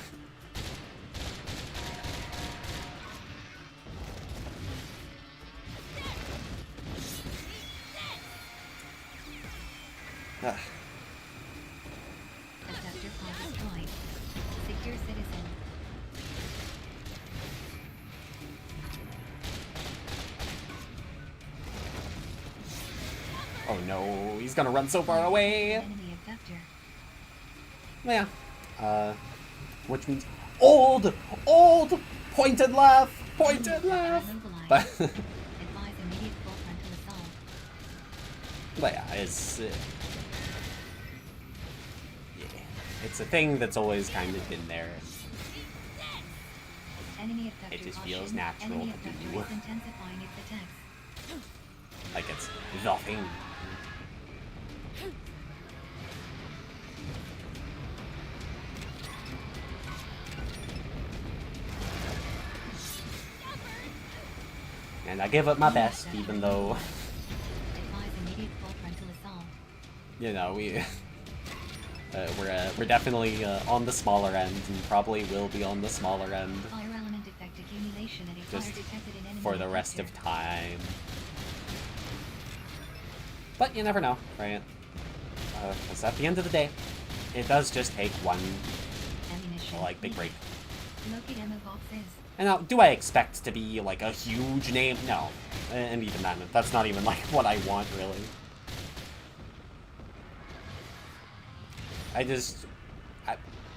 Oh no, he's gonna run so far away. Yeah. Which means old, pointed left. But yeah, it's it's a thing that's always kind of been there. It just feels natural to do. Like it's the thing. And I give it my best, even though, you know, we're definitely on the smaller end, and probably will be on the smaller end, just for the rest of time. But you never know, right? Because at the end of the day, it does just take one, like, big break. And now, do I expect to be, like, a huge name? No. And even then, that's not even, like, what I want, really.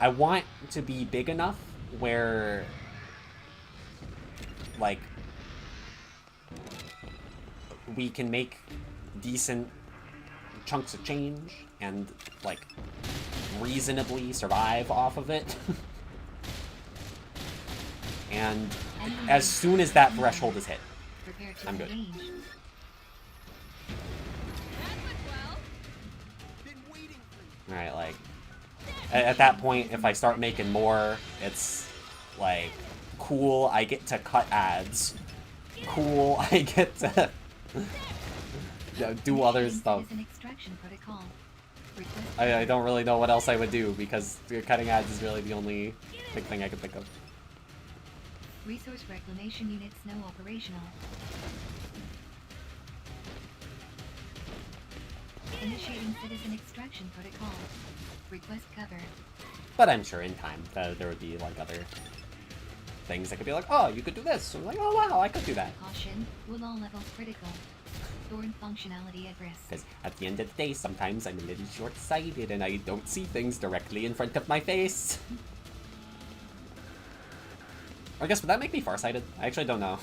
I want to be big enough where, like, we can make decent chunks of change and, like, reasonably survive off of it. And as soon as that threshold is hit, I'm good. Alright, like, at that point, if I start making more, it's, like, cool, I get to cut ads. Cool, I get to do other stuff. I don't really know what else I would do, because cutting ads is really the only big thing I could think of. Resource reclamation units now operational. Initiating citizen extraction protocol. Request cover. But I'm sure in time there would be like other things that could be like, oh, you could do this. I'm like, oh wow, I could do that. Caution, will all levels critical. Stored functionality at risk. Because at the end of the day, sometimes I'm a little short-sighted and I don't see things directly in front of my face. Or I guess, would that make me farsighted? I actually don't know.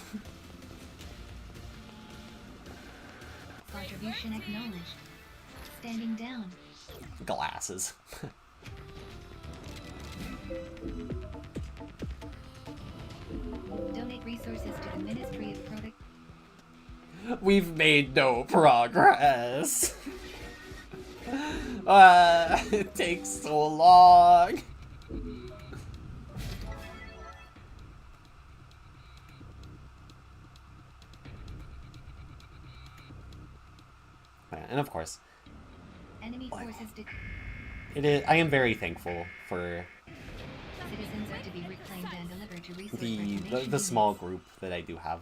Contribution acknowledged. Standing down. Glasses. Donate resources to the Ministry of Product. We've made no progress. It takes so long. And of course, Enemy forces it is. I am very thankful for citizens are to be reclaimed and delivered to resource the small group that I do have,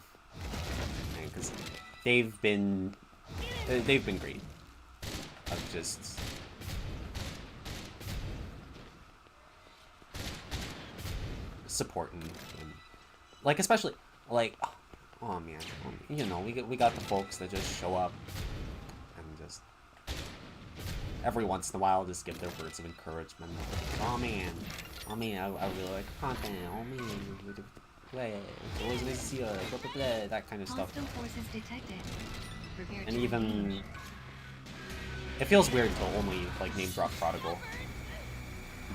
because they've been great. Of just supporting, and, like, especially like, oh man, you know, we got the folks that just show up and just every once in a while just give their words of encouragement. Oh man, I really like the content. Oh man, it's always nice to see you. Blah, blah, blah, that kind of stuff. Hostile forces detected. Prepare And to even engage. it feels weird to only like name drop Prodigal,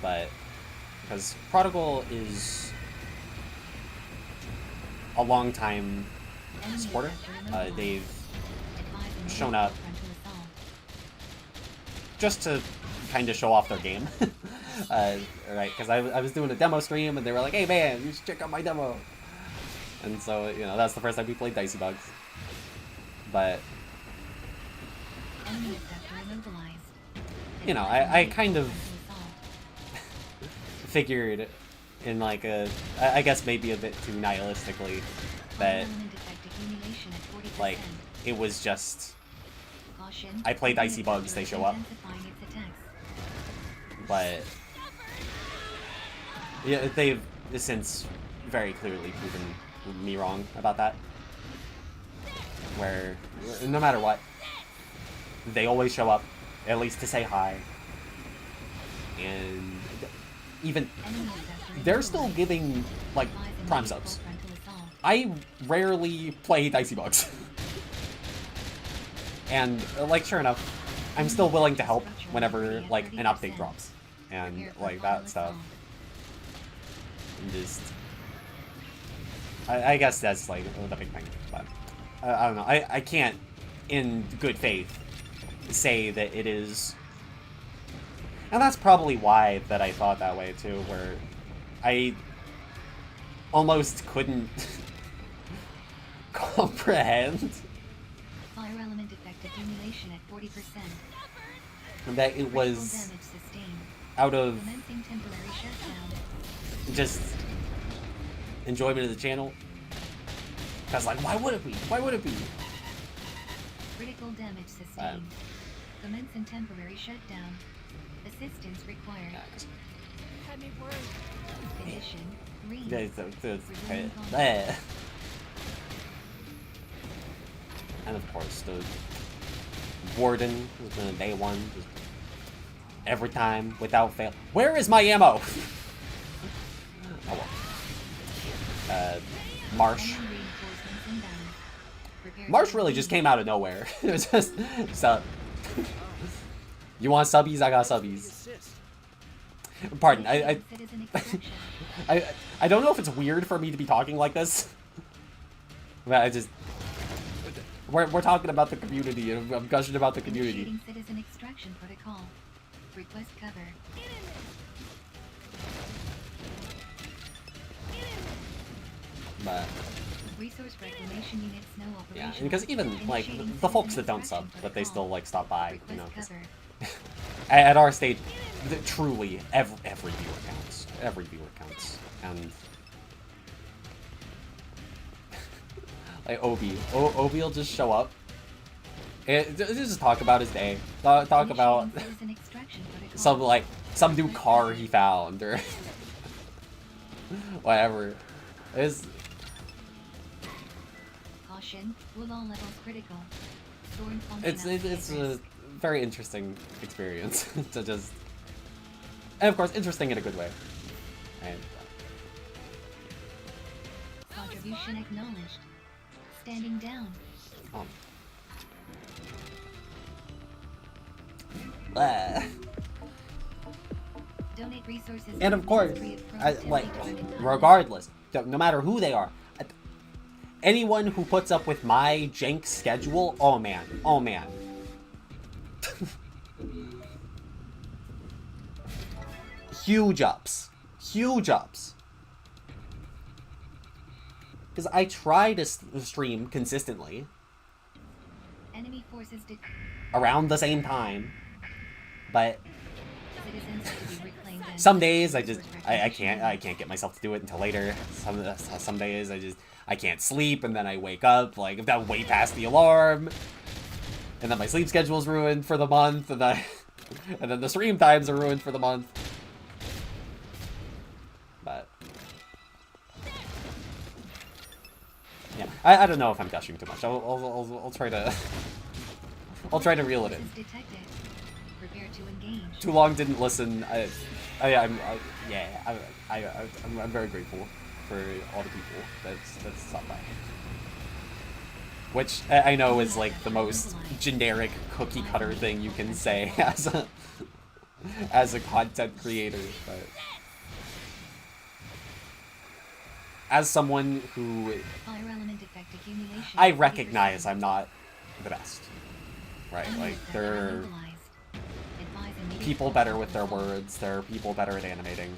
but because Prodigal is a long time Enemy supporter, sector immobilized. they've Advise immediate shown up frontal assault. just to kind of show off their game. Right, because I was doing a demo stream and they were like, hey man, you should check out my demo. And so, you know, that's the first time we played Dicey Bugs. But, Enemy sector immobilized. you know, Advise I immediate kind of frontal assault. figured in like I guess maybe a bit too nihilistically that Element effect accumulation at 40%. like it was just Caution, I play enemy Dicey Bugs, sector they is show up. intensifying its attacks. But yeah, they've since very clearly proven me wrong about that. Where no matter what, they always show up, at least to say hi. And even Enemy sector they're still immobilized. giving like Advise prime immediate subs. frontal assault. I rarely play Dicey Bugs. And like sure enough, I'm still willing to help whenever like an update drops. And Prepare for like final that stuff. assault. And just I guess that's like the big thing. But I don't know. I can't in good faith say that it is. And that's probably why that I thought that way too, where I almost couldn't comprehend Fire element effect accumulation at 40%. that it Critical was damage sustained. out of Commencing temporary shutdown. just enjoyment of the channel. Cause like, why would it be? Why would it be? Critical damage sustained. Commencing temporary shutdown. Assistance required. Had me worried. Condition green. Resuming combat. And of course, the Warden has been a day one. Just every time, without fail. Where is my ammo? Oh well. Marsh. Enemy reinforcements inbound. Prepare Marsh to really just engage. came out of nowhere. It was just, so. You want subbies? I got The subbies. assist. Pardon, Initiating citizen extraction. I don't know if it's weird for me to be talking like this. But I just... We're talking about the community, and I'm gushing about the community. Initiating citizen extraction protocol. Request cover. But, Resource reclamation units no yeah, operation. because even, like, Initiating the folks citizen that don't sub, extraction but they protocol. still, like, stop by, you know. Request 'cause cover. at our stage, truly, every viewer counts. Every viewer counts. And... like, Obi will just show up, Just talk about his day. Talk about some new car he found or whatever. Caution, will all levels critical. It's a very interesting experience to just, and of course interesting in a good way. And contribution acknowledged. Standing down. Donate resources. And of course, regardless, no matter who they are, anyone who puts up with my jank schedule, oh man. Huge ups. Because I try to stream consistently. Enemy forces around the same time, but some days I can't get myself to do it until later. Some days I can't sleep, and then I wake up like that way past the alarm, and then my sleep schedule's ruined for the month, and then the stream times are ruined for the month. But yeah, I don't know if I'm gushing too much. I'll try to reel it in. Too long didn't listen. I'm very grateful for all the people that's stopped by. Which I know is like the most generic cookie cutter thing you can say as a content creator, but as someone who I recognize I'm not the best, right? Like there are people better with their words, there are people better at animating.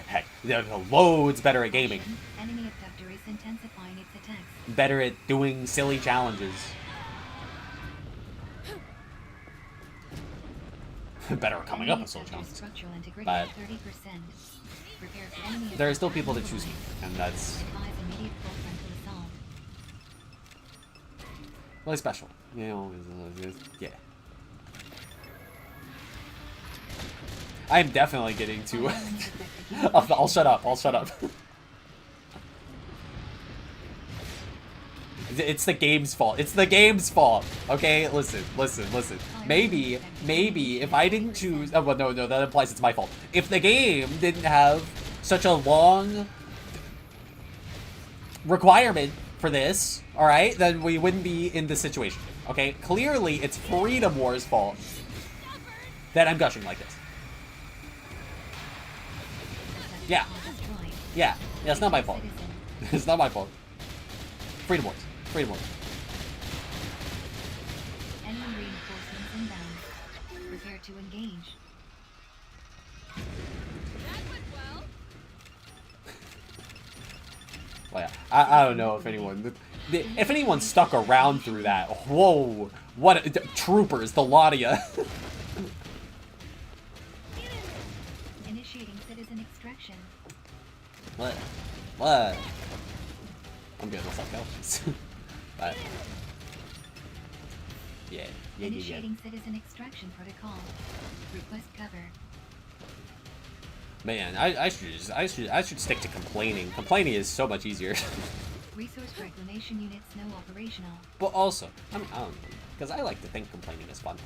Heck, there are loads better at gaming. Enemy abductor is intensifying its attacks. Better at doing silly challenges. Better at coming up with silly challenges. But there are still people to choose from, and that's really special. You know, yeah. I'm definitely getting to... I'll shut up. It's the game's fault. It's the game's fault. Okay, listen. Maybe if I didn't choose... Oh, well, no, that implies it's my fault. If the game didn't have such a long requirement for this, alright, then we wouldn't be in this situation. Okay, clearly it's Freedom War's fault that I'm gushing like this. Yeah, it's not my fault. It's not my fault. Freedom Wars. Enemy reinforcements inbound. Prepare to engage. That went well. Well, yeah, I don't know if anyone stuck around through that. Whoa, what troopers, the lot of ya. Initiating citizen extraction. What? I'm getting myself out. But yeah. Initiating citizen extraction protocol. Request cover. Man, I should stick to complaining. Complaining is so much easier. Resource reclamation units no operational. But also, because I like to think complaining is fun.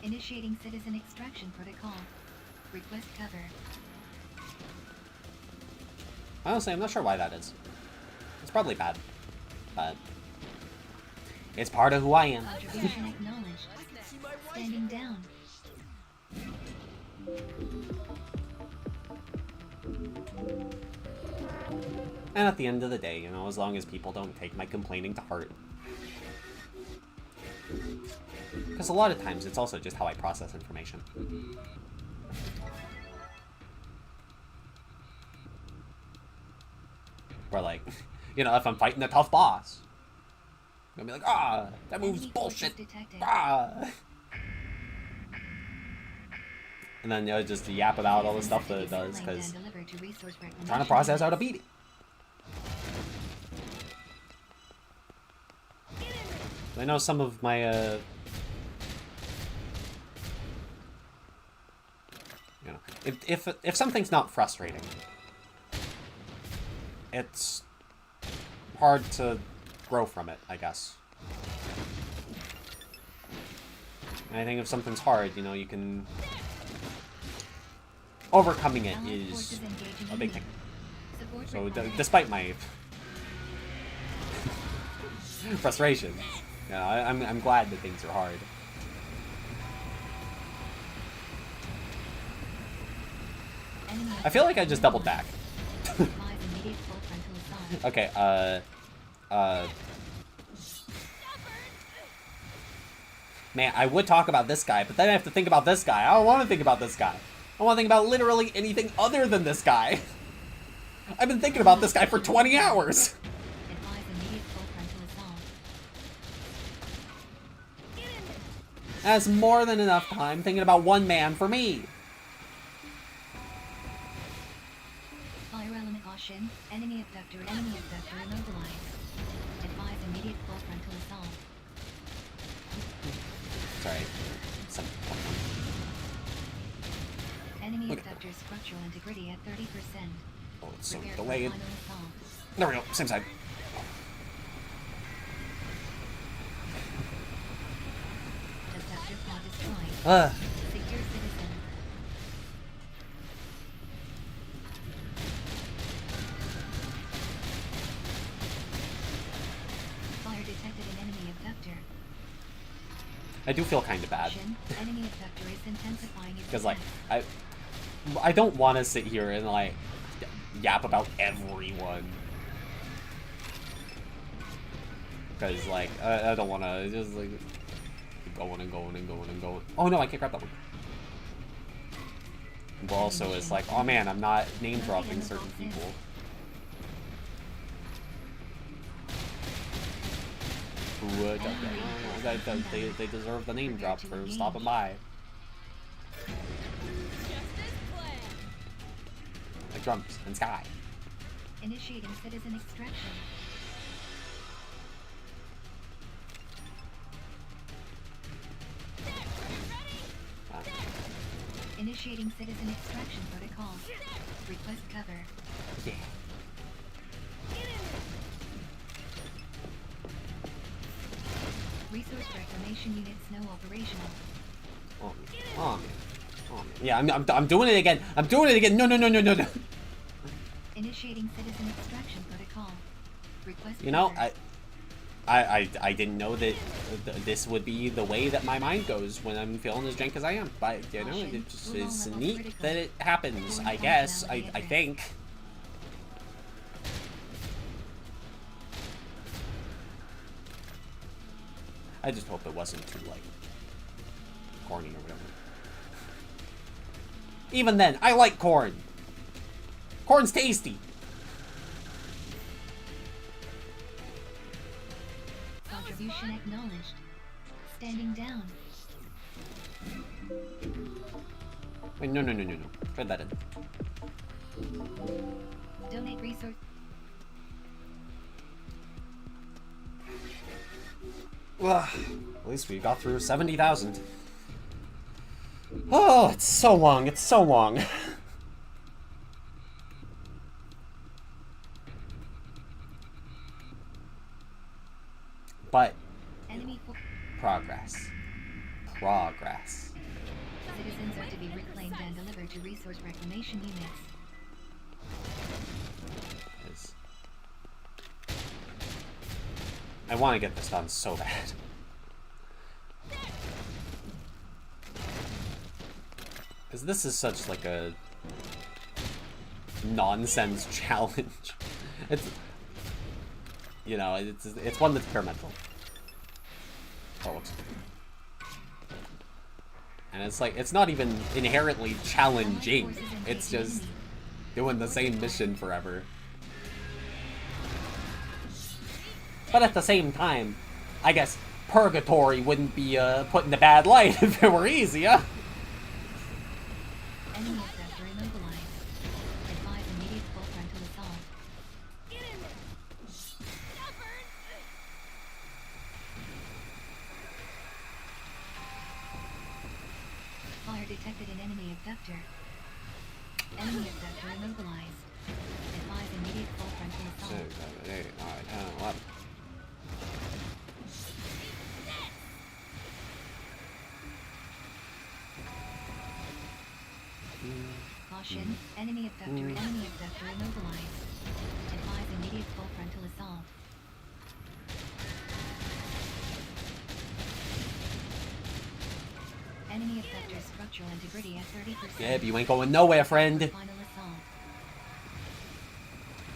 Initiating citizen extraction protocol. Request cover. Honestly, I'm not sure why that is. It's probably bad, but it's part of who I am. Contribution acknowledged. Standing down. And at the end of the day, you know, as long as people don't take my complaining to heart. Because a lot of times it's also just how I process information. Where like, you know, if I'm fighting a tough boss, Gonna be like, ah, that move's bullshit. Ah. And then just yap about all the stuff that it does, because I'm trying to process how to beat it. I know some of my, you know, if something's not frustrating, it's hard to grow from it, I guess. And I think if something's hard, you know, you can... Overcoming it is a big thing. So, despite my frustration, you know, I'm glad that things are hard. I feel like I just doubled back. Okay, man, I would talk about this guy, but then I have to think about this guy. I don't want to think about this guy. I want to think about literally anything other than this guy. I've been thinking about this guy for 20 hours. That's more than enough time thinking about one man for me. Fire element caution. Enemy abductor immobilized. Advise immediate full frontal assault. Sorry. Enemy abductor structural integrity at 30%. Oh, it's so Prepare for delayed. final assault. There we go. Same side. Abductor pod destroyed. Secure citizen. Fire detected in enemy abductor. I do feel kind of bad. Enemy abductor is intensifying its Because, like, attack. I don't want to sit here and, like, yap about everyone. Because, like, I don't want to just, like, keep going and going and going and going. Oh, no, I can't grab that one. But also, it's like, oh, man, I'm not name-dropping certain people. Who, they deserve the name drop for stopping by. Like drums and sky. Initiating citizen extraction. Initiating citizen extraction protocol. Request cover. Yeah. Resource reclamation units no operational. Oh, oh, man. Oh, man. Yeah, I'm doing it again. I'm doing it again. No, no, no, no, no, no. Initiating citizen extraction protocol. Request You know, cover. I didn't know that this would be the way that my mind goes when I'm feeling as jank as I am. But, you know, it just is neat that it happens, I guess. I think. I just hope it wasn't too, like, corny or whatever. Even then, I like corn. Corn's tasty. Contribution acknowledged. Standing down. Wait, no, no, no, no, no. Tread that in. Donate resource. Ugh. At least we got through 70,000. Oh, it's so long. It's so long. But progress. Progress. Citizens are to be reclaimed and delivered to resource reclamation units. I want to get this done so bad. Because this is such like a nonsense challenge. It's, you know, it's one that's experimental. Oh, whoops. And it's like, it's not even inherently challenging. It's just doing the same mission forever. But at the same time, I guess purgatory wouldn't be put in a bad light if it were easy, huh? Enemy effector immobilized. Advise immediate full frontal assault. Get in there. Stubborn. Fire detected in enemy effector. Enemy effector immobilized. Advise immediate full frontal assault. 6, 7, 8, 9, 10, 11. Caution, enemy effector immobilized. Advise immediate full frontal assault. Enemy effector structural integrity at 30%. Yeah, but you ain't going nowhere, friend. Final assault.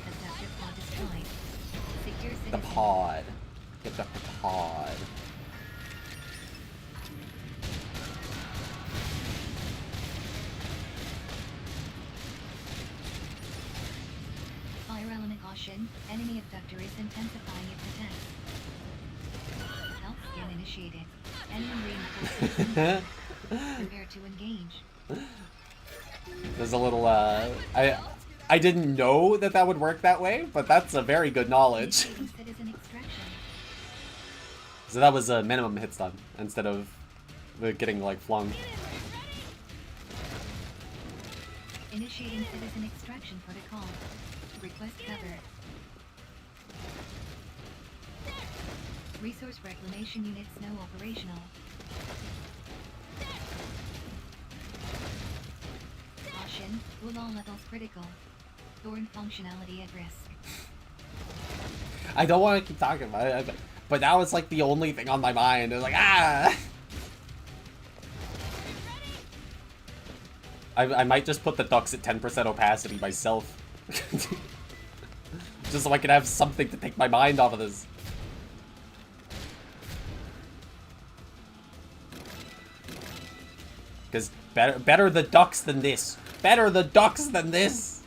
Effector pod destroyed. Secure The citizen. pod. Get the pod. Fire element caution. Enemy effector is intensifying its attacks. Health scan initiated. Enemy reinforcements. Prepare to engage. There's a little, I didn't know that that would work that way, but that's a very good knowledge. Initiating citizen extraction. So that was a minimum hit stun, instead of getting, like, flung. Initiating citizen extraction protocol. Request cover. Resource reclamation units now operational. Caution, all levels critical. Thorn functionality at risk. I don't want to keep talking about it, but that was, like, the only thing on my mind. It was like, ah! I might just put the ducks at 10% opacity myself. Just so I can have something to take my mind off of this. Because better the ducks than this. Better the ducks than this.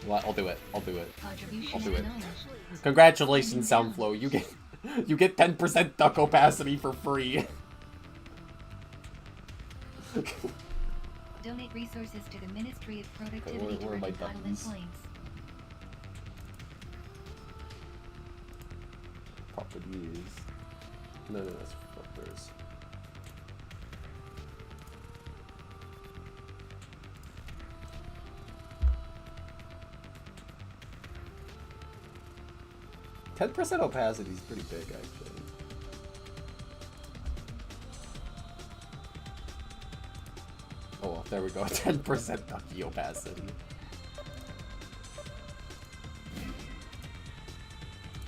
What? I'll do it. I'll do it. Contribution I'll do it. acknowledged. Congratulations, Soundflow. You get 10% duck opacity for free. Donate resources to the Ministry of Productivity to where are earn my entitlement buttons? points. Properties. No, that's filters. %10 opacity is pretty big, actually. Oh, well, there we go. 10% ducky opacity.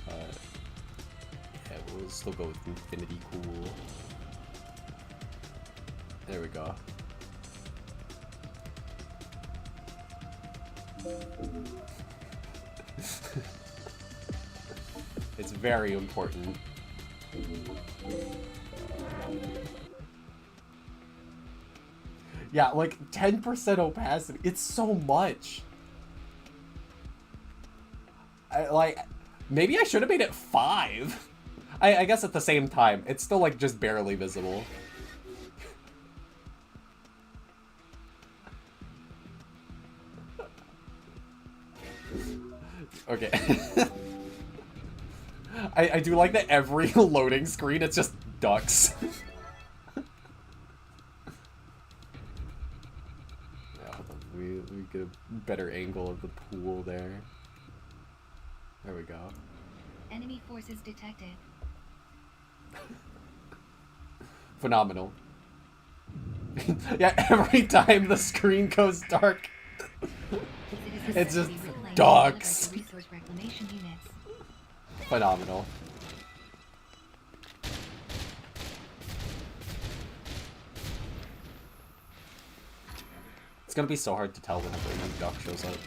Yeah, we'll still go with Infinity Cool. There we go. It's very important. Yeah, like 10% opacity. It's so much. Maybe I should have made it 5. I guess at the same time, it's still like just barely visible. Okay. I do like that every loading screen, it's just ducks. Yeah, hold on. We get a better angle of the pool there. There we go. Enemy forces detected. Phenomenal. Yeah, every time the screen goes dark, it's just ducks. Resource reclamation units. Phenomenal. It's gonna be so hard to tell whenever a new duck shows up.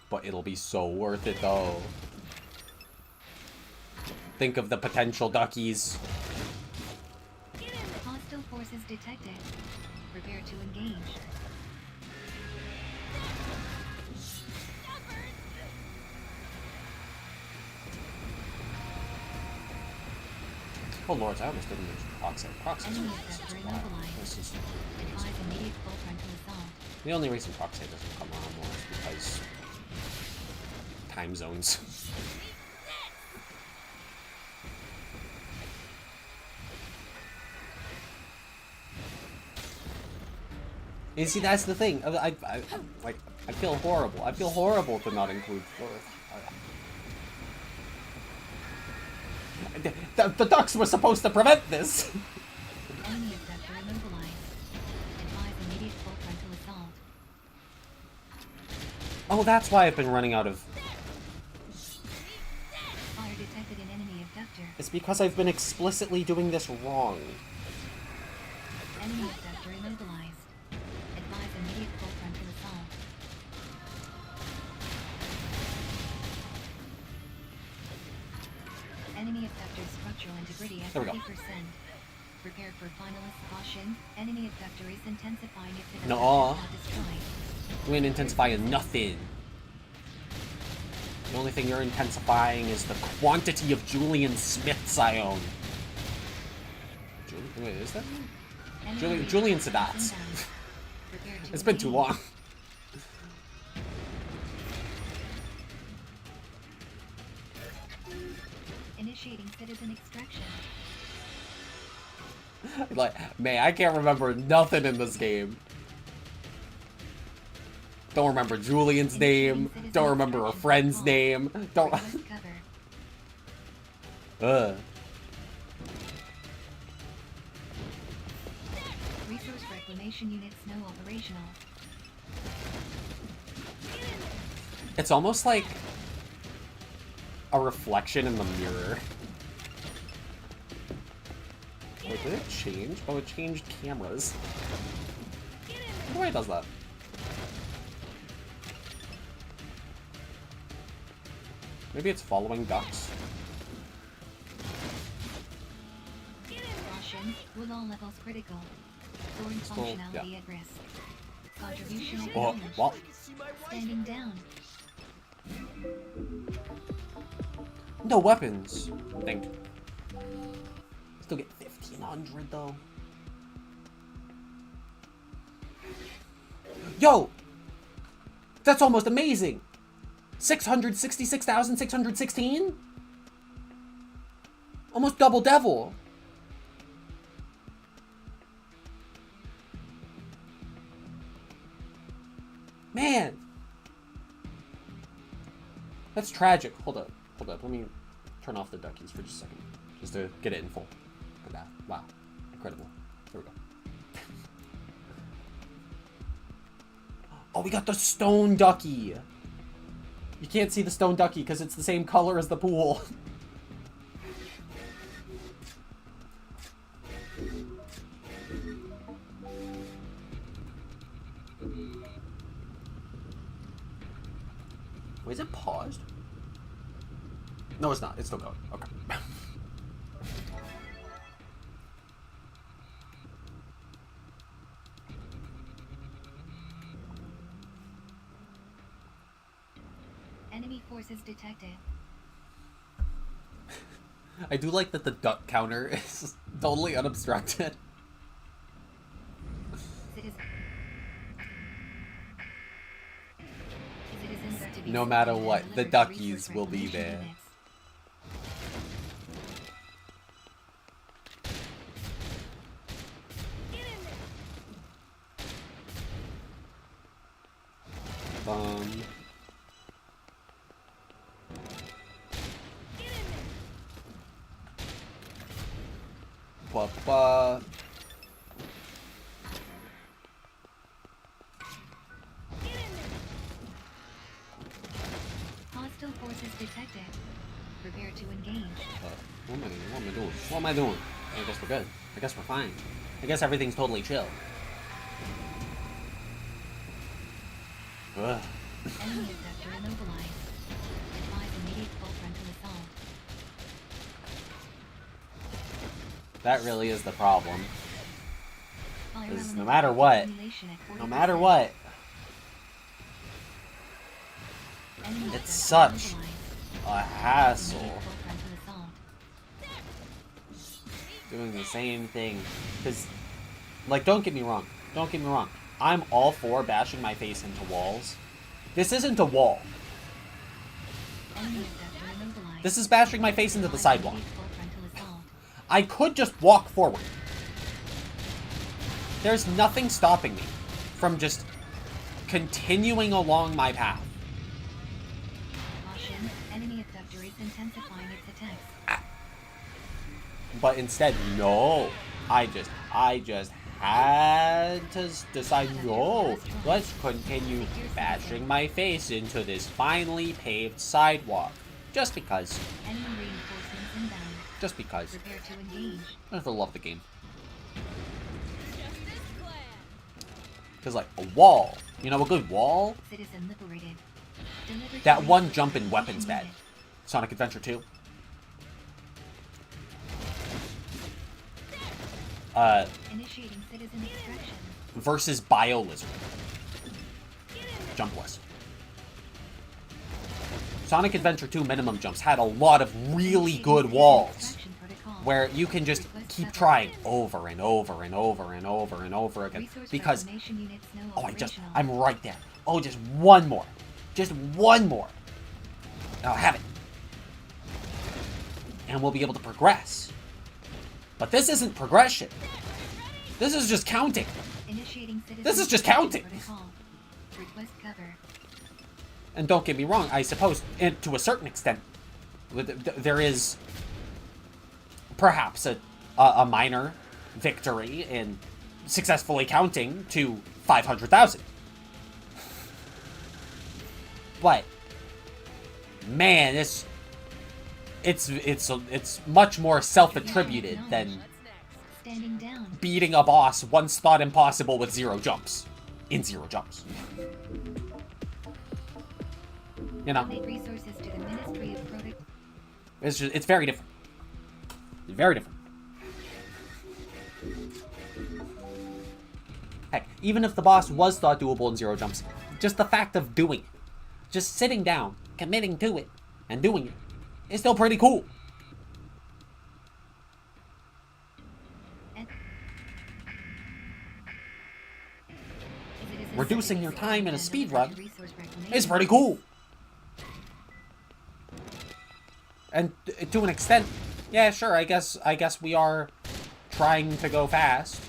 But it'll be so worth it though. Think of the potential duckies. Hostile forces detected. Prepare to engage. Oh lord, I almost didn't mention Proxy. Proxy's Enemy just effector wild. immobilized. This is Advise immediate full frontal assault. the only reason Proxy doesn't come on more is because time zones. You see, that's the thing. I feel horrible. I feel horrible to not include. The ducks were supposed to prevent this. Enemy effector immobilized. Advise immediate full frontal assault. Oh, that's why I've been running out of. Fire detected in enemy effector. It's because I've been explicitly doing this wrong. Enemy effector immobilized. Advise immediate full frontal assault. Enemy effector structural integrity at There we go. 30%. Prepare for finalist caution. Enemy effector is intensifying if the No. effector is not destroyed. You ain't intensifying nothing. The only thing you're intensifying is the quantity of Julian Smiths I own. Wait, is that me? Enemy Julian effector Sedats. is inbound. Prepare to It's been too engage. long. Initiating citizen extraction. Like, man, I can't remember nothing in this game. Don't remember Julian's name. Don't remember her friend's name. Don't. Request cover. Resource reclamation units no operational. It's almost like a reflection in the mirror. Wait, did it change? Oh, it changed cameras. I wonder why it does that. Maybe it's following ducks. Caution, will all levels critical. Storing Still, functionality yeah. at risk. Contribution Oh, acknowledged. what? Standing down. No weapons. Think. Still get 1,500 though. Yo! That's almost amazing! 666,616? Almost double devil. Man! That's tragic. Hold up. Hold up. Let me turn off the duckies for just a second. Just to get it in full. Look at that. Wow. Incredible. There we go. Oh, we got the stone ducky. You can't see the stone ducky because it's the same color as the pool. Wait, is it paused? No, it's not. It's still going. Okay. Enemy forces detected. I do like that the duck counter is totally unobstructed. Citizens are to be No matter supported what, and the delivered duckies resource will be reclamation there. units. Bum. Ba-ba. Hostile forces detected. Prepare to engage. What am I doing? What am I doing? What am I doing? I guess we're good. I guess we're fine. I guess everything's totally chill. Ugh. Enemy effector immobilized. Advise immediate full frontal assault. That really is the problem. Fire Because no matter what, no matter what, it's such a hassle doing the same thing. Because, like, don't get me wrong. Don't get me wrong. I'm all for bashing my face into walls. This isn't a wall. This is bashing my face into the sidewalk. I could just walk forward. There's nothing stopping me from just continuing along my path. Caution, enemy abductor is intensifying its attacks. But instead, no. I just had to decide, no, let's continue bashing my face into this finely paved sidewalk. Just because. Enemy reinforcements inbound. Just because. Prepare to engage. I love the game. Because, like, a wall, you know, a good wall? Citizen liberated. Delivered That to one resource jump in reclamation weapons bed. unit. Sonic Adventure 2. Initiating citizen extraction. Versus Bio Lizard. Jumpless. Sonic Adventure 2 minimum jumps had a lot of really good walls where you can just keep trying over and over and over and over and over again because, oh, I'm right there. Oh, just one more. Just one more. I'll have it. And we'll be able to progress. But this isn't progression. This is just counting. This is just counting. Request cover. And don't get me wrong, I suppose, and to a certain extent, there is perhaps a minor victory in successfully counting to 500,000. But man, it's much more self-attributed than Standing down. beating a boss one spot impossible with 0 jumps. In 0 jumps. You know, Donate resources to the Ministry of Product. it's very different. Very different. Heck, even if the boss was thought doable in 0 jumps, just the fact of doing it, just sitting down, committing to it, and doing it, is still pretty cool. Reducing your time in a speedrun is pretty cool. And to an extent, yeah, sure, I guess we are trying to go fast.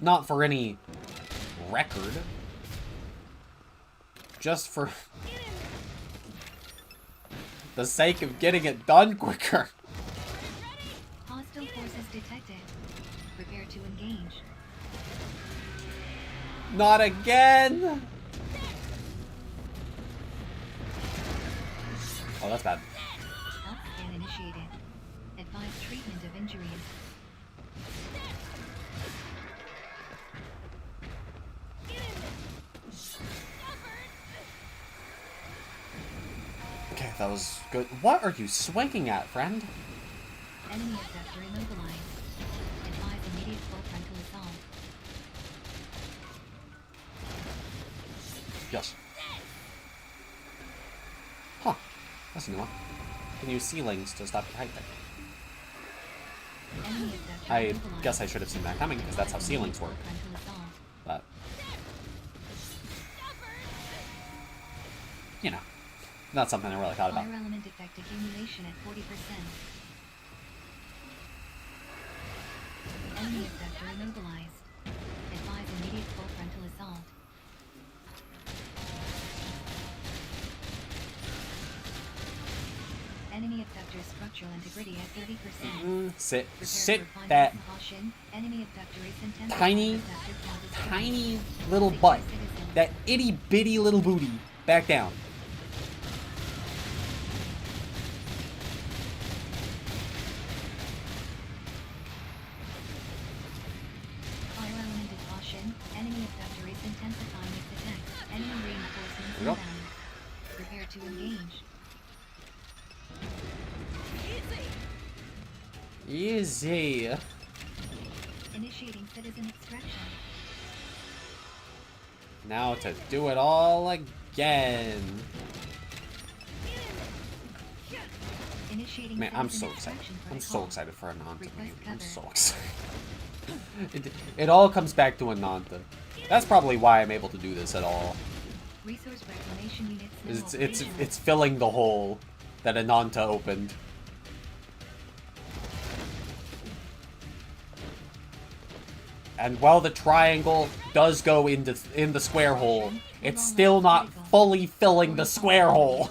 Not for any record. Just for the sake of getting it done quicker. Hostile forces detected. Prepare to engage. Not again! Oh, that's bad. Health scan initiated. Advise treatment of injuries. Okay, that was good. What are you swinging at, friend? Enemy abductor immobilized. Advise immediate full frontal assault. Yes. Huh. That's a new one. Can use ceilings to stop your height there. Enemy abductor I immobilized. guess I should have seen that coming, because that's how ceilings work. Frontal assault. But, you know, not something I really thought about. Fire element effect accumulation at 40%. Enemy abductor immobilized. Advise immediate full frontal assault. Enemy abductor structural integrity at 30%. Sit Prepare for that final caution. Enemy abductor is intended tiny, abductor causes tiny little butt, that itty bitty little booty, back down. Fire element of caution. Enemy abductor is intensifying its attacks. Enemy reinforcements There we go. inbound. Prepare to engage. Easy. Initiating citizen extraction. Now to do it all again. Initiating Man, I'm citizen so excited. extraction I'm so protocol. excited for Ananta. Request Man. I'm cover. so excited. It all comes back to Ananta. That's probably why I'm able to do this at all. Resource reclamation units now It's operational. filling the hole that Ananta opened. And while the triangle does go in the square hole, it's still not fully filling the square hole.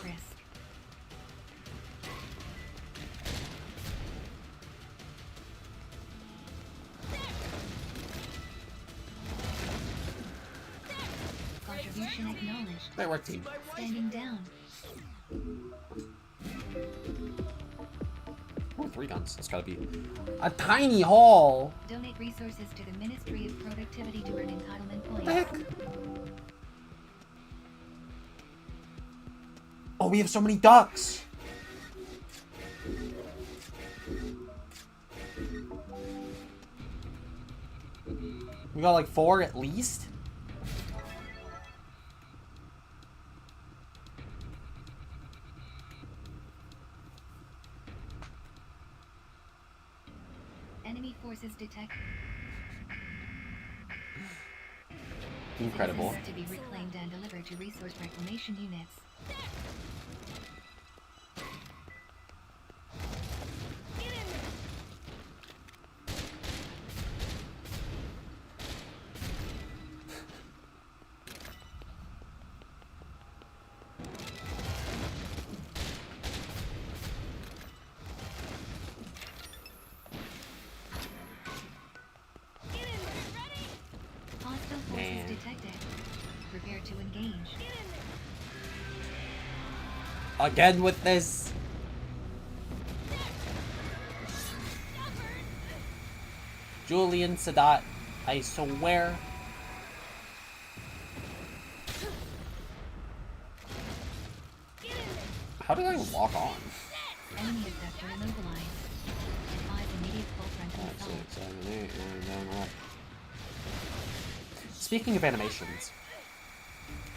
Contribution acknowledged. They work team. Standing down. Oh, 3 guns. That's gotta be a tiny haul. Donate resources to the Ministry of Productivity to earn entitlement What the points. heck? Oh, we have so many ducks. We got like 4 at least. Enemy forces detect. Incredible. Citizens to be reclaimed and delivered to resource reclamation units. Hostile forces Man. detected. Prepare to engage. Again with this. Julian Sadat, I swear. How did I walk on? Enemy effector immobilized. Advise immediate full frontal 5, assault. 6, 7, 8, 9, 10, 11. Speaking of animations,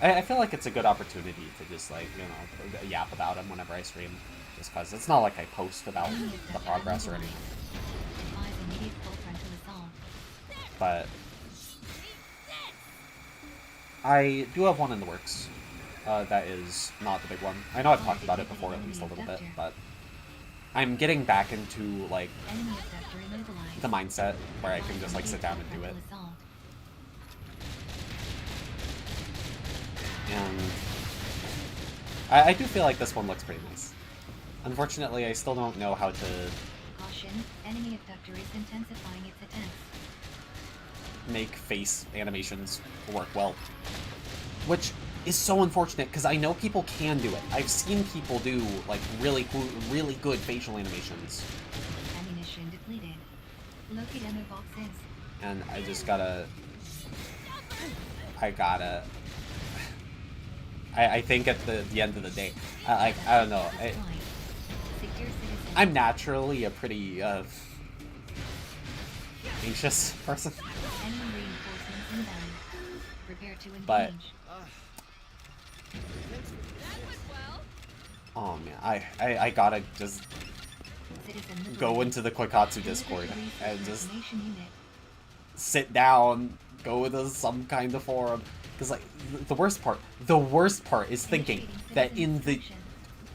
I feel like it's a good opportunity to just, like, you know, yap about them whenever I stream. Just because it's not like I post about the progress or anything. Advise immediate full frontal assault. But I do have one in the works. That is not the big one. I know I've talked about it before at least a little bit, but I'm getting back into, like, Enemy effector immobilized. the mindset where I can just, like, sit down and do it. Assault. And I do feel like this one looks pretty nice. Unfortunately, I still don't know how to Caution, enemy effector is intensifying its attacks. make face animations work well. Which is so unfortunate, because I know people can do it. I've seen people do, like, really good facial animations. Ammunition depleted. Locate ammo boxes. And I just gotta... I think at the end of the day, I don't know. Secure citizen. I'm naturally a pretty, anxious person. Enemy reinforcements inbound. Prepare to engage. But- That went well. Oh man, I gotta just Citizen go liberated. into the Koikatsu Deliver Discord to resource and just reclamation unit. sit down, go to some kind of forum. Because, like, the worst part is thinking Initiating that citizen in the extraction.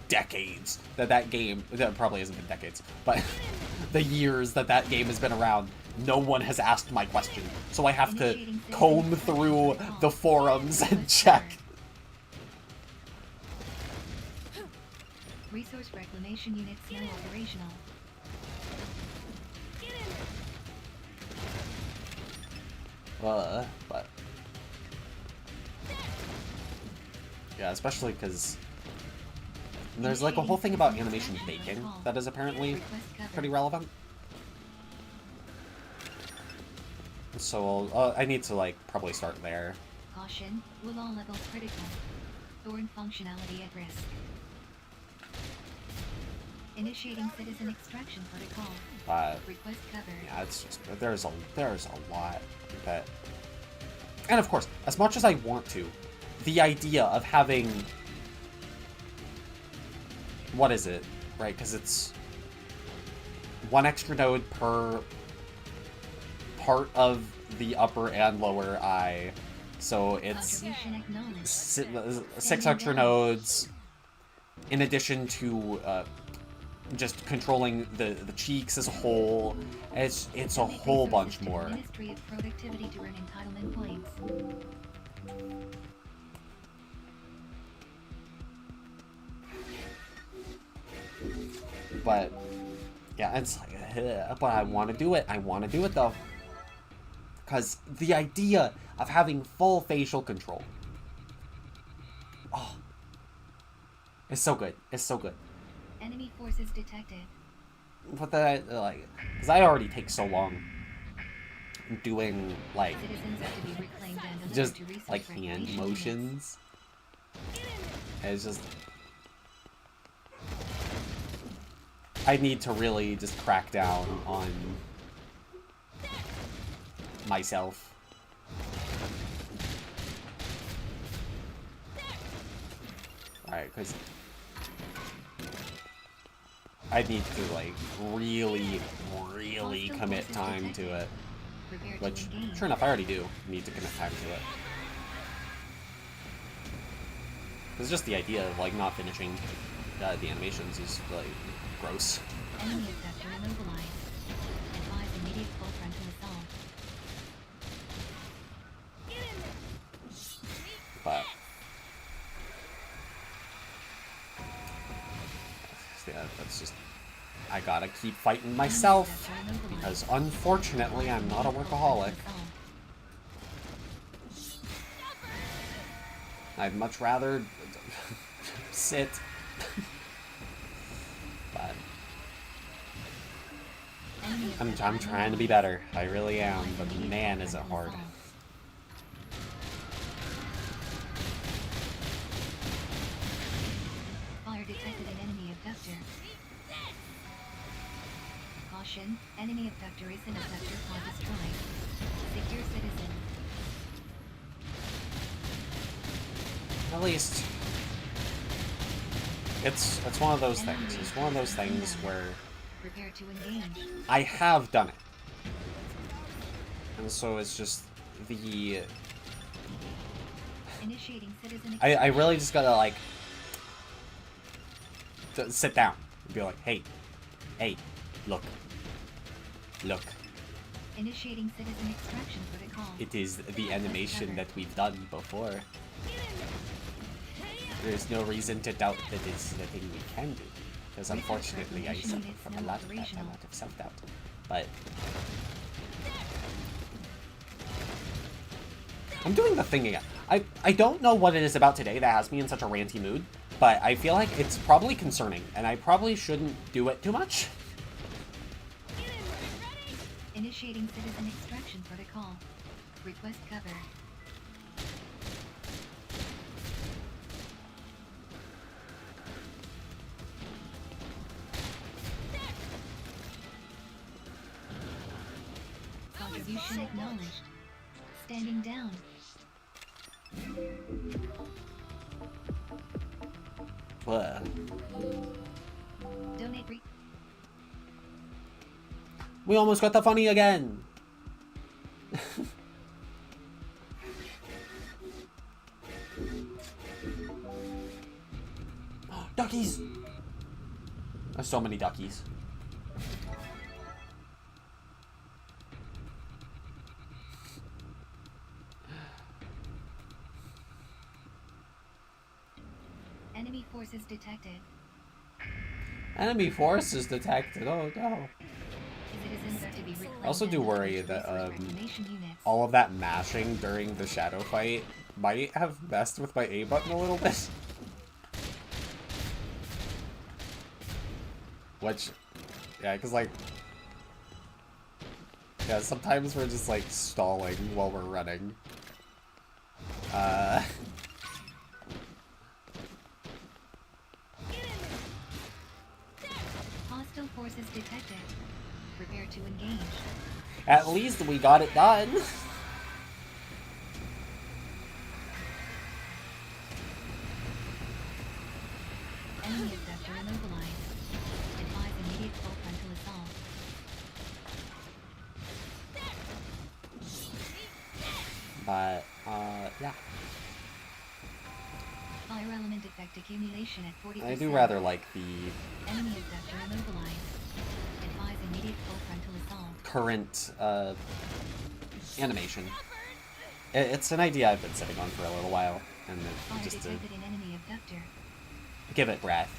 decades that game, that probably hasn't been decades, but the years that game has been around, no one has asked my question. So I have to Initiating citizen comb extraction through protocol. the forums and Request check. covered. Resource reclamation units now operational. But yeah, especially because there's like a whole thing about animation baking that is apparently Request covered. pretty relevant. So I need to, like, probably start there. Caution, will all levels critical. Thorn functionality at risk. Initiating citizen extraction protocol. Request cover. Yeah, it's just there's a lot that, and of course, as much as I want to, the idea of having, what is it, right? Because it's one extra node per part of the upper and lower eye, so it's six extra nodes in addition to just controlling the cheeks as a whole. It's a whole bunch more. Ministry of Productivity to earn entitlement points. But yeah, it's like, but I want to do it. I want to do it though, because the idea of having full facial control, oh, it's so good. It's so good. Enemy forces detected. But that, like, because I already take so long doing like Citizens are to be reclaimed and delivered just to research like hand recreation motions. And it's just, I need to really just crack down on myself. Alright, because I need to, like, really commit time to it. Prepare to Which, engage. sure enough, I already do need to commit time to it. It's just the idea of, like, not finishing the animations is, like, gross. Enemy effector immobilized. Advise immediate full frontal assault. But yeah, that's just, I gotta keep fighting myself, because unfortunately I'm not a workaholic. I'd much rather sit. But I'm trying to be better. I really am, but man, is it hard. Fire detected an enemy abductor. Caution, enemy abductor is an abductor pod destroyed. Secure citizen. At least it's one of those things. It's one of those things where Prepare to engage. I have done it. And so it's just the Initiating citizen I really just gotta, like, sit down and be like, hey, look. Initiating citizen extraction protocol. It is the animation that we've done before. There's no reason to doubt that it's the thing we can do. Because unfortunately I suffer from a lot of that, a lot of self-doubt. But I'm doing the thing again. I don't know what it is about today that has me in such a ranty mood, but I feel like it's probably concerning, and I probably shouldn't do it too much. Initiating citizen extraction protocol. Request cover. Contribution acknowledged. Standing down. Blah. Donate We almost got the funny again. Duckies! There's so many duckies. Enemy forces detected. Enemy forces detected. Oh no. Citizens are to be reclaimed. I also do and worry delivered to that resource reclamation units. all of that mashing during the shadow fight might have messed with my A button a little bit. Which, yeah, because, like, yeah, sometimes we're just, like, stalling while we're running. forces detected. Prepare to engage. At least we got it done. Enemy abductor immobilized. Advise immediate full frontal assault. But, yeah. Fire element effect accumulation at 40%. I do rather like the Enemy abductor immobilized. Advise immediate full frontal assault. current, animation. It's an idea I've been sitting on for a little while, and Fire just to detected in enemy abductor. give it breath.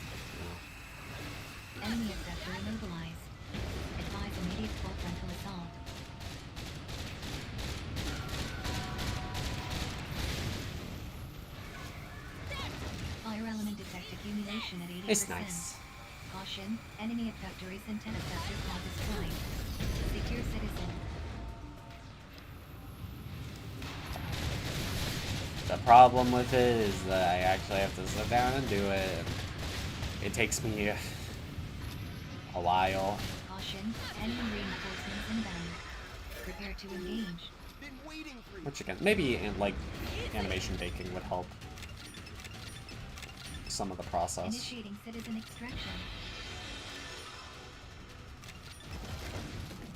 Enemy abductor immobilized. Advise immediate full frontal assault. Fire element effect accumulation at 80%. It's nice. Caution, enemy abductor is intent abductor pod destroyed. Secure citizen. The problem with it is that I actually have to sit down and do it. And it takes me a while. Caution, enemy reinforcements inbound. Prepare to engage. Which again, maybe like animation baking would help some of the process. Initiating citizen extraction.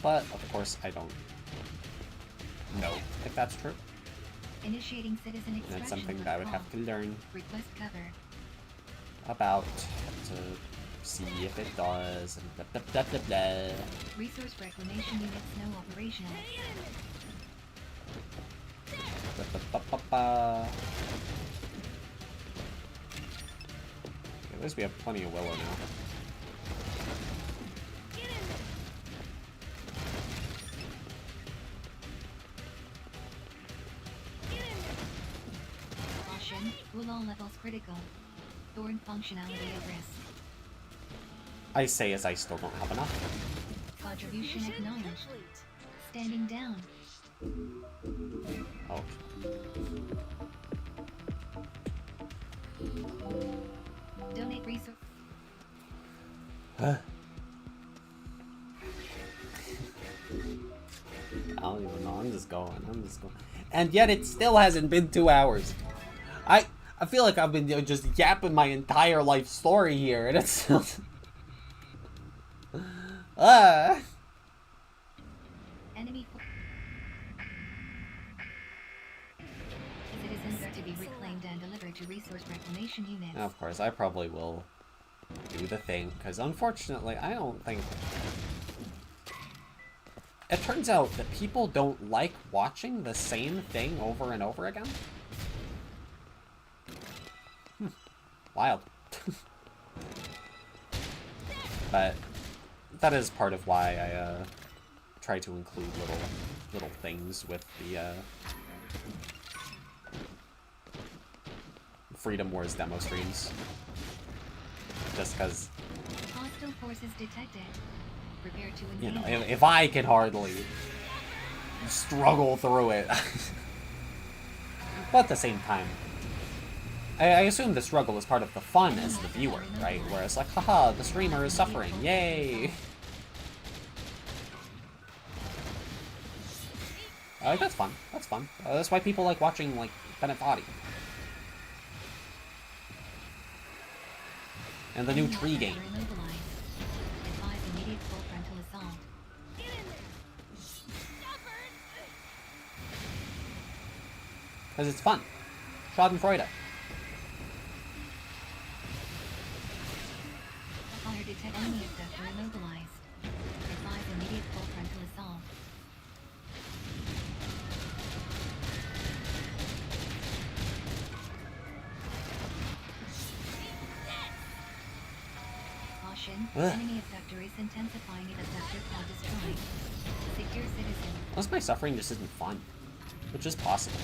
But of course, I don't know if that's true. Initiating citizen extraction. And it's something with that I would call. have to learn Request cover. about to see if it does. And blah, blah, blah, blah, blah. Resource reclamation units no operational. Blah, blah, blah, blah, blah. Okay, at least we have plenty of willow now. Caution, will all levels critical. Thorn functionality at risk. I say as I still don't have enough. Contribution acknowledged. Standing down. Oh. Donate resource. I don't even know. I'm just going. And yet it still hasn't been 2 hours. I feel like I've been just yapping my entire life story here, and it's still. Enemy. Citizens are to be reclaimed and delivered to resource reclamation units. Of course, I probably will do the thing, because unfortunately, I don't think. It turns out that people don't like watching the same thing over and over again. Wild. But that is part of why I try to include little things with the Freedom Wars demo streams. Just because, Hostile forces detected. Prepare to engage. you know, if I can hardly struggle through it. But at the same time, I assume the struggle is part of the fun as the viewer, right? Where it's like, haha, the streamer is suffering, yay! That's fun, that's fun. That's why people like watching, like, Bennett Body. And the new tree game. Advise immediate full frontal assault. Because it's fun. Schadenfreude. Fire detect enemy abductor immobilized. Advise immediate full frontal assault. Caution, enemy abductor is intensifying its abductor pod destroyed. Secure citizen. Unless my suffering just isn't fun. Which is possible.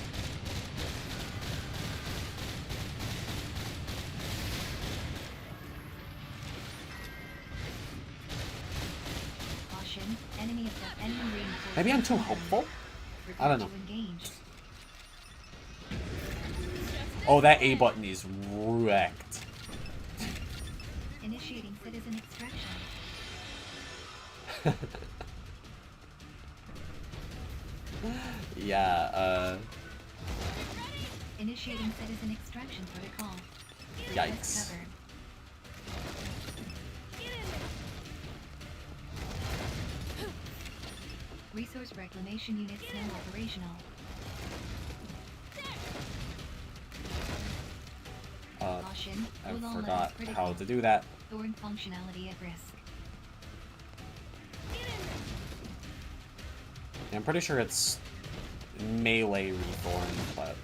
Caution, enemy reinforcements. Maybe I'm too hopeful? I don't know. Prepare to engage. Oh, that A button is wrecked. Initiating citizen extraction. Yeah, Initiating citizen extraction protocol. yikes. Covered. Resource reclamation units now operational. Caution, I Wulan forgot levels critical. how to do that. Thorn functionality at risk. Yeah, I'm pretty sure it's melee Rethorn, but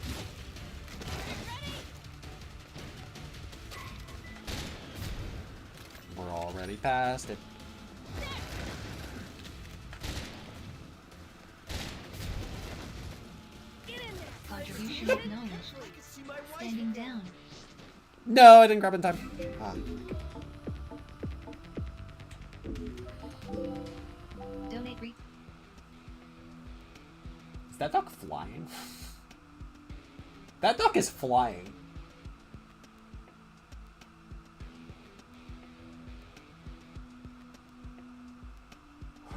we're already past it. Contribution acknowledged. Standing down. No, I didn't grab in time. Ah. Donate Is that duck flying? That duck is flying.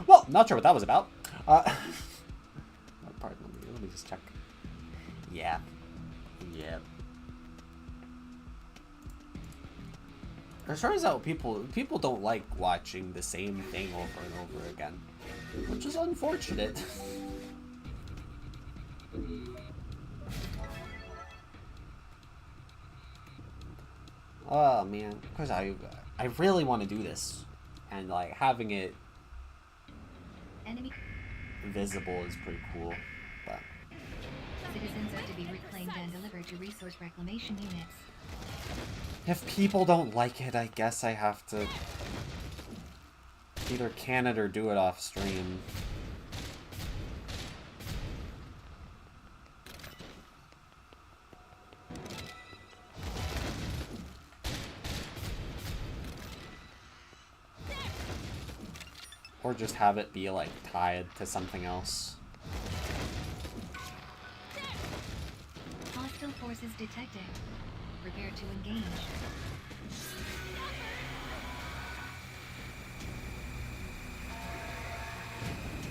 Well, not sure what that was about. Pardon me, let me just check. Yeah. Yeah. It turns out people don't like watching the same thing over and over again, which is unfortunate. Oh man, because I really want to do this, and like having it enemy visible is pretty cool. But citizens are to be reclaimed and delivered to resource reclamation units. if people don't like it, I guess I have to either can it or do it off stream. Or just have it be, like, tied to something else. Hostile forces detected. Prepare to engage.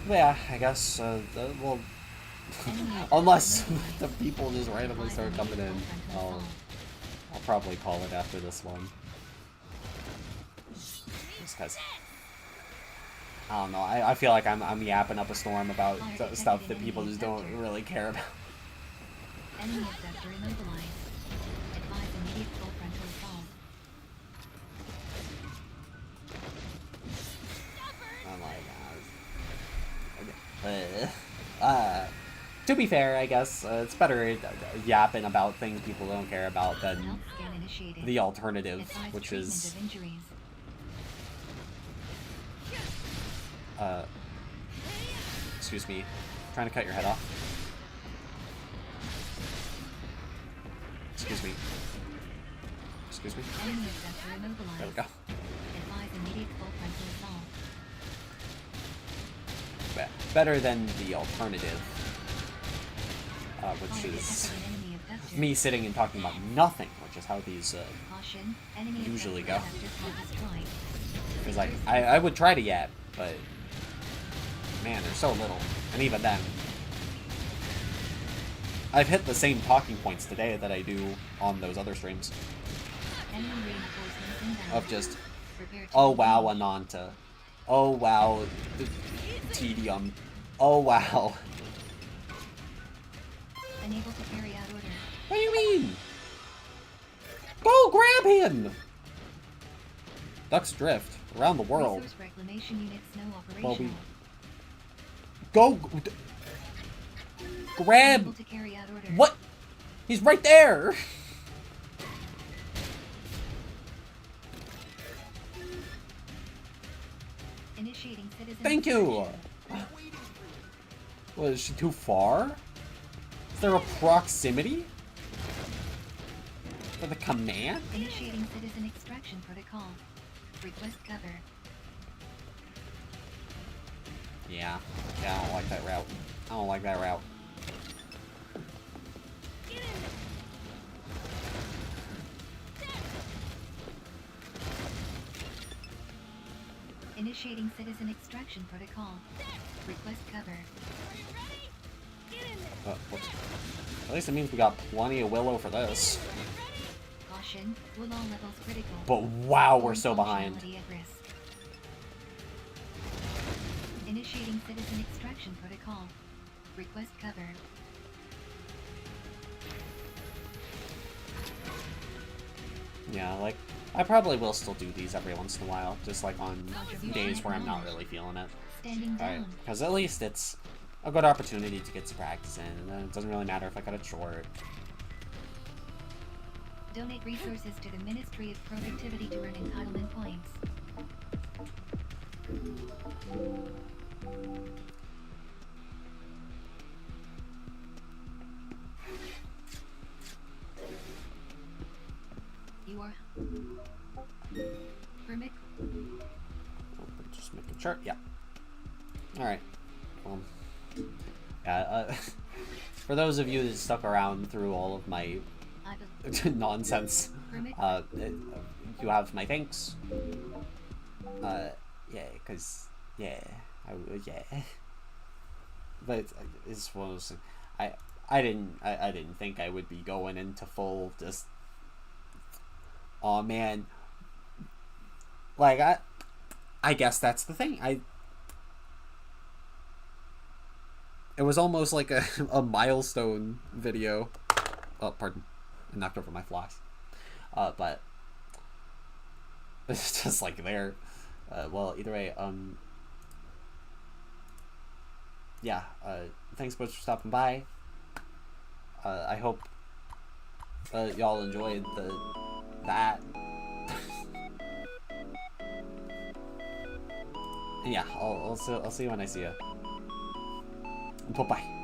Yeah, I guess, well, unless the people just randomly start coming in, I'll probably call it after this one. Just because, I don't know, I feel like I'm yapping up a storm about stuff that people just don't really care about. Enemy abductor immobilized. Advise immediate full frontal assault. Oh my god. To be fair, I guess, it's better yapping about things people don't care about than Health scan initiated. the alternative, Advise which treatment is, of injuries. excuse me, trying to cut your head off. Excuse me. Excuse me. Enemy abductor immobilized. There we go. Advise immediate full frontal assault. Better than the alternative, which Fire is detected an enemy abductor. me sitting and talking about nothing, which is how these Caution, enemy usually abductor go. abducted destroyed. because like I would try to yap, but man, there's so little, and even then, I've hit the same talking points today that I do on those other streams Enemy reinforcements inbound. of just, Prepare to oh wow, engage. Ananta, oh wow, the tedium, oh wow. Unable to carry out order. What do you mean? Go grab him! Ducks drift around the world. Resource reclamation units now Well, operational. Go grab. Unable to carry out order. What? He's right there. Initiating citizen Thank you. extraction. What, is she too far? Is there a proximity for the command? Initiating citizen extraction protocol. Request cover. Yeah, I don't like that route. I don't like that route. Initiating citizen extraction protocol. Request cover. Are you ready? Get in there. Whoops. At least it means we got plenty of Willow for this. Caution, will all levels critical. But wow, we're so behind. Functionality at risk. Initiating citizen extraction protocol. Request cover. Yeah, like, I probably will still do these every once in a while, just like on days where I'm not really feeling it. Standing down. Because at least it's a good opportunity to get some practice in, and then it doesn't really matter if I cut it short. Donate resources to the Ministry of Productivity to earn entitlement points. You are permit. Just make a chart. Yeah. All right. Yeah. For those of you that stuck around through all of my nonsense, you have my thanks. Yeah, cause yeah, yeah. But it's one of those things. I didn't think I would be going into full just. Oh man. Like I guess that's the thing. It was almost like a milestone video. Oh, pardon. I knocked over my floss. But it's just like there. Well, either way, yeah, thanks so much for stopping by. I hope y'all enjoyed that. And yeah, I'll see you when I see you. Bye-bye.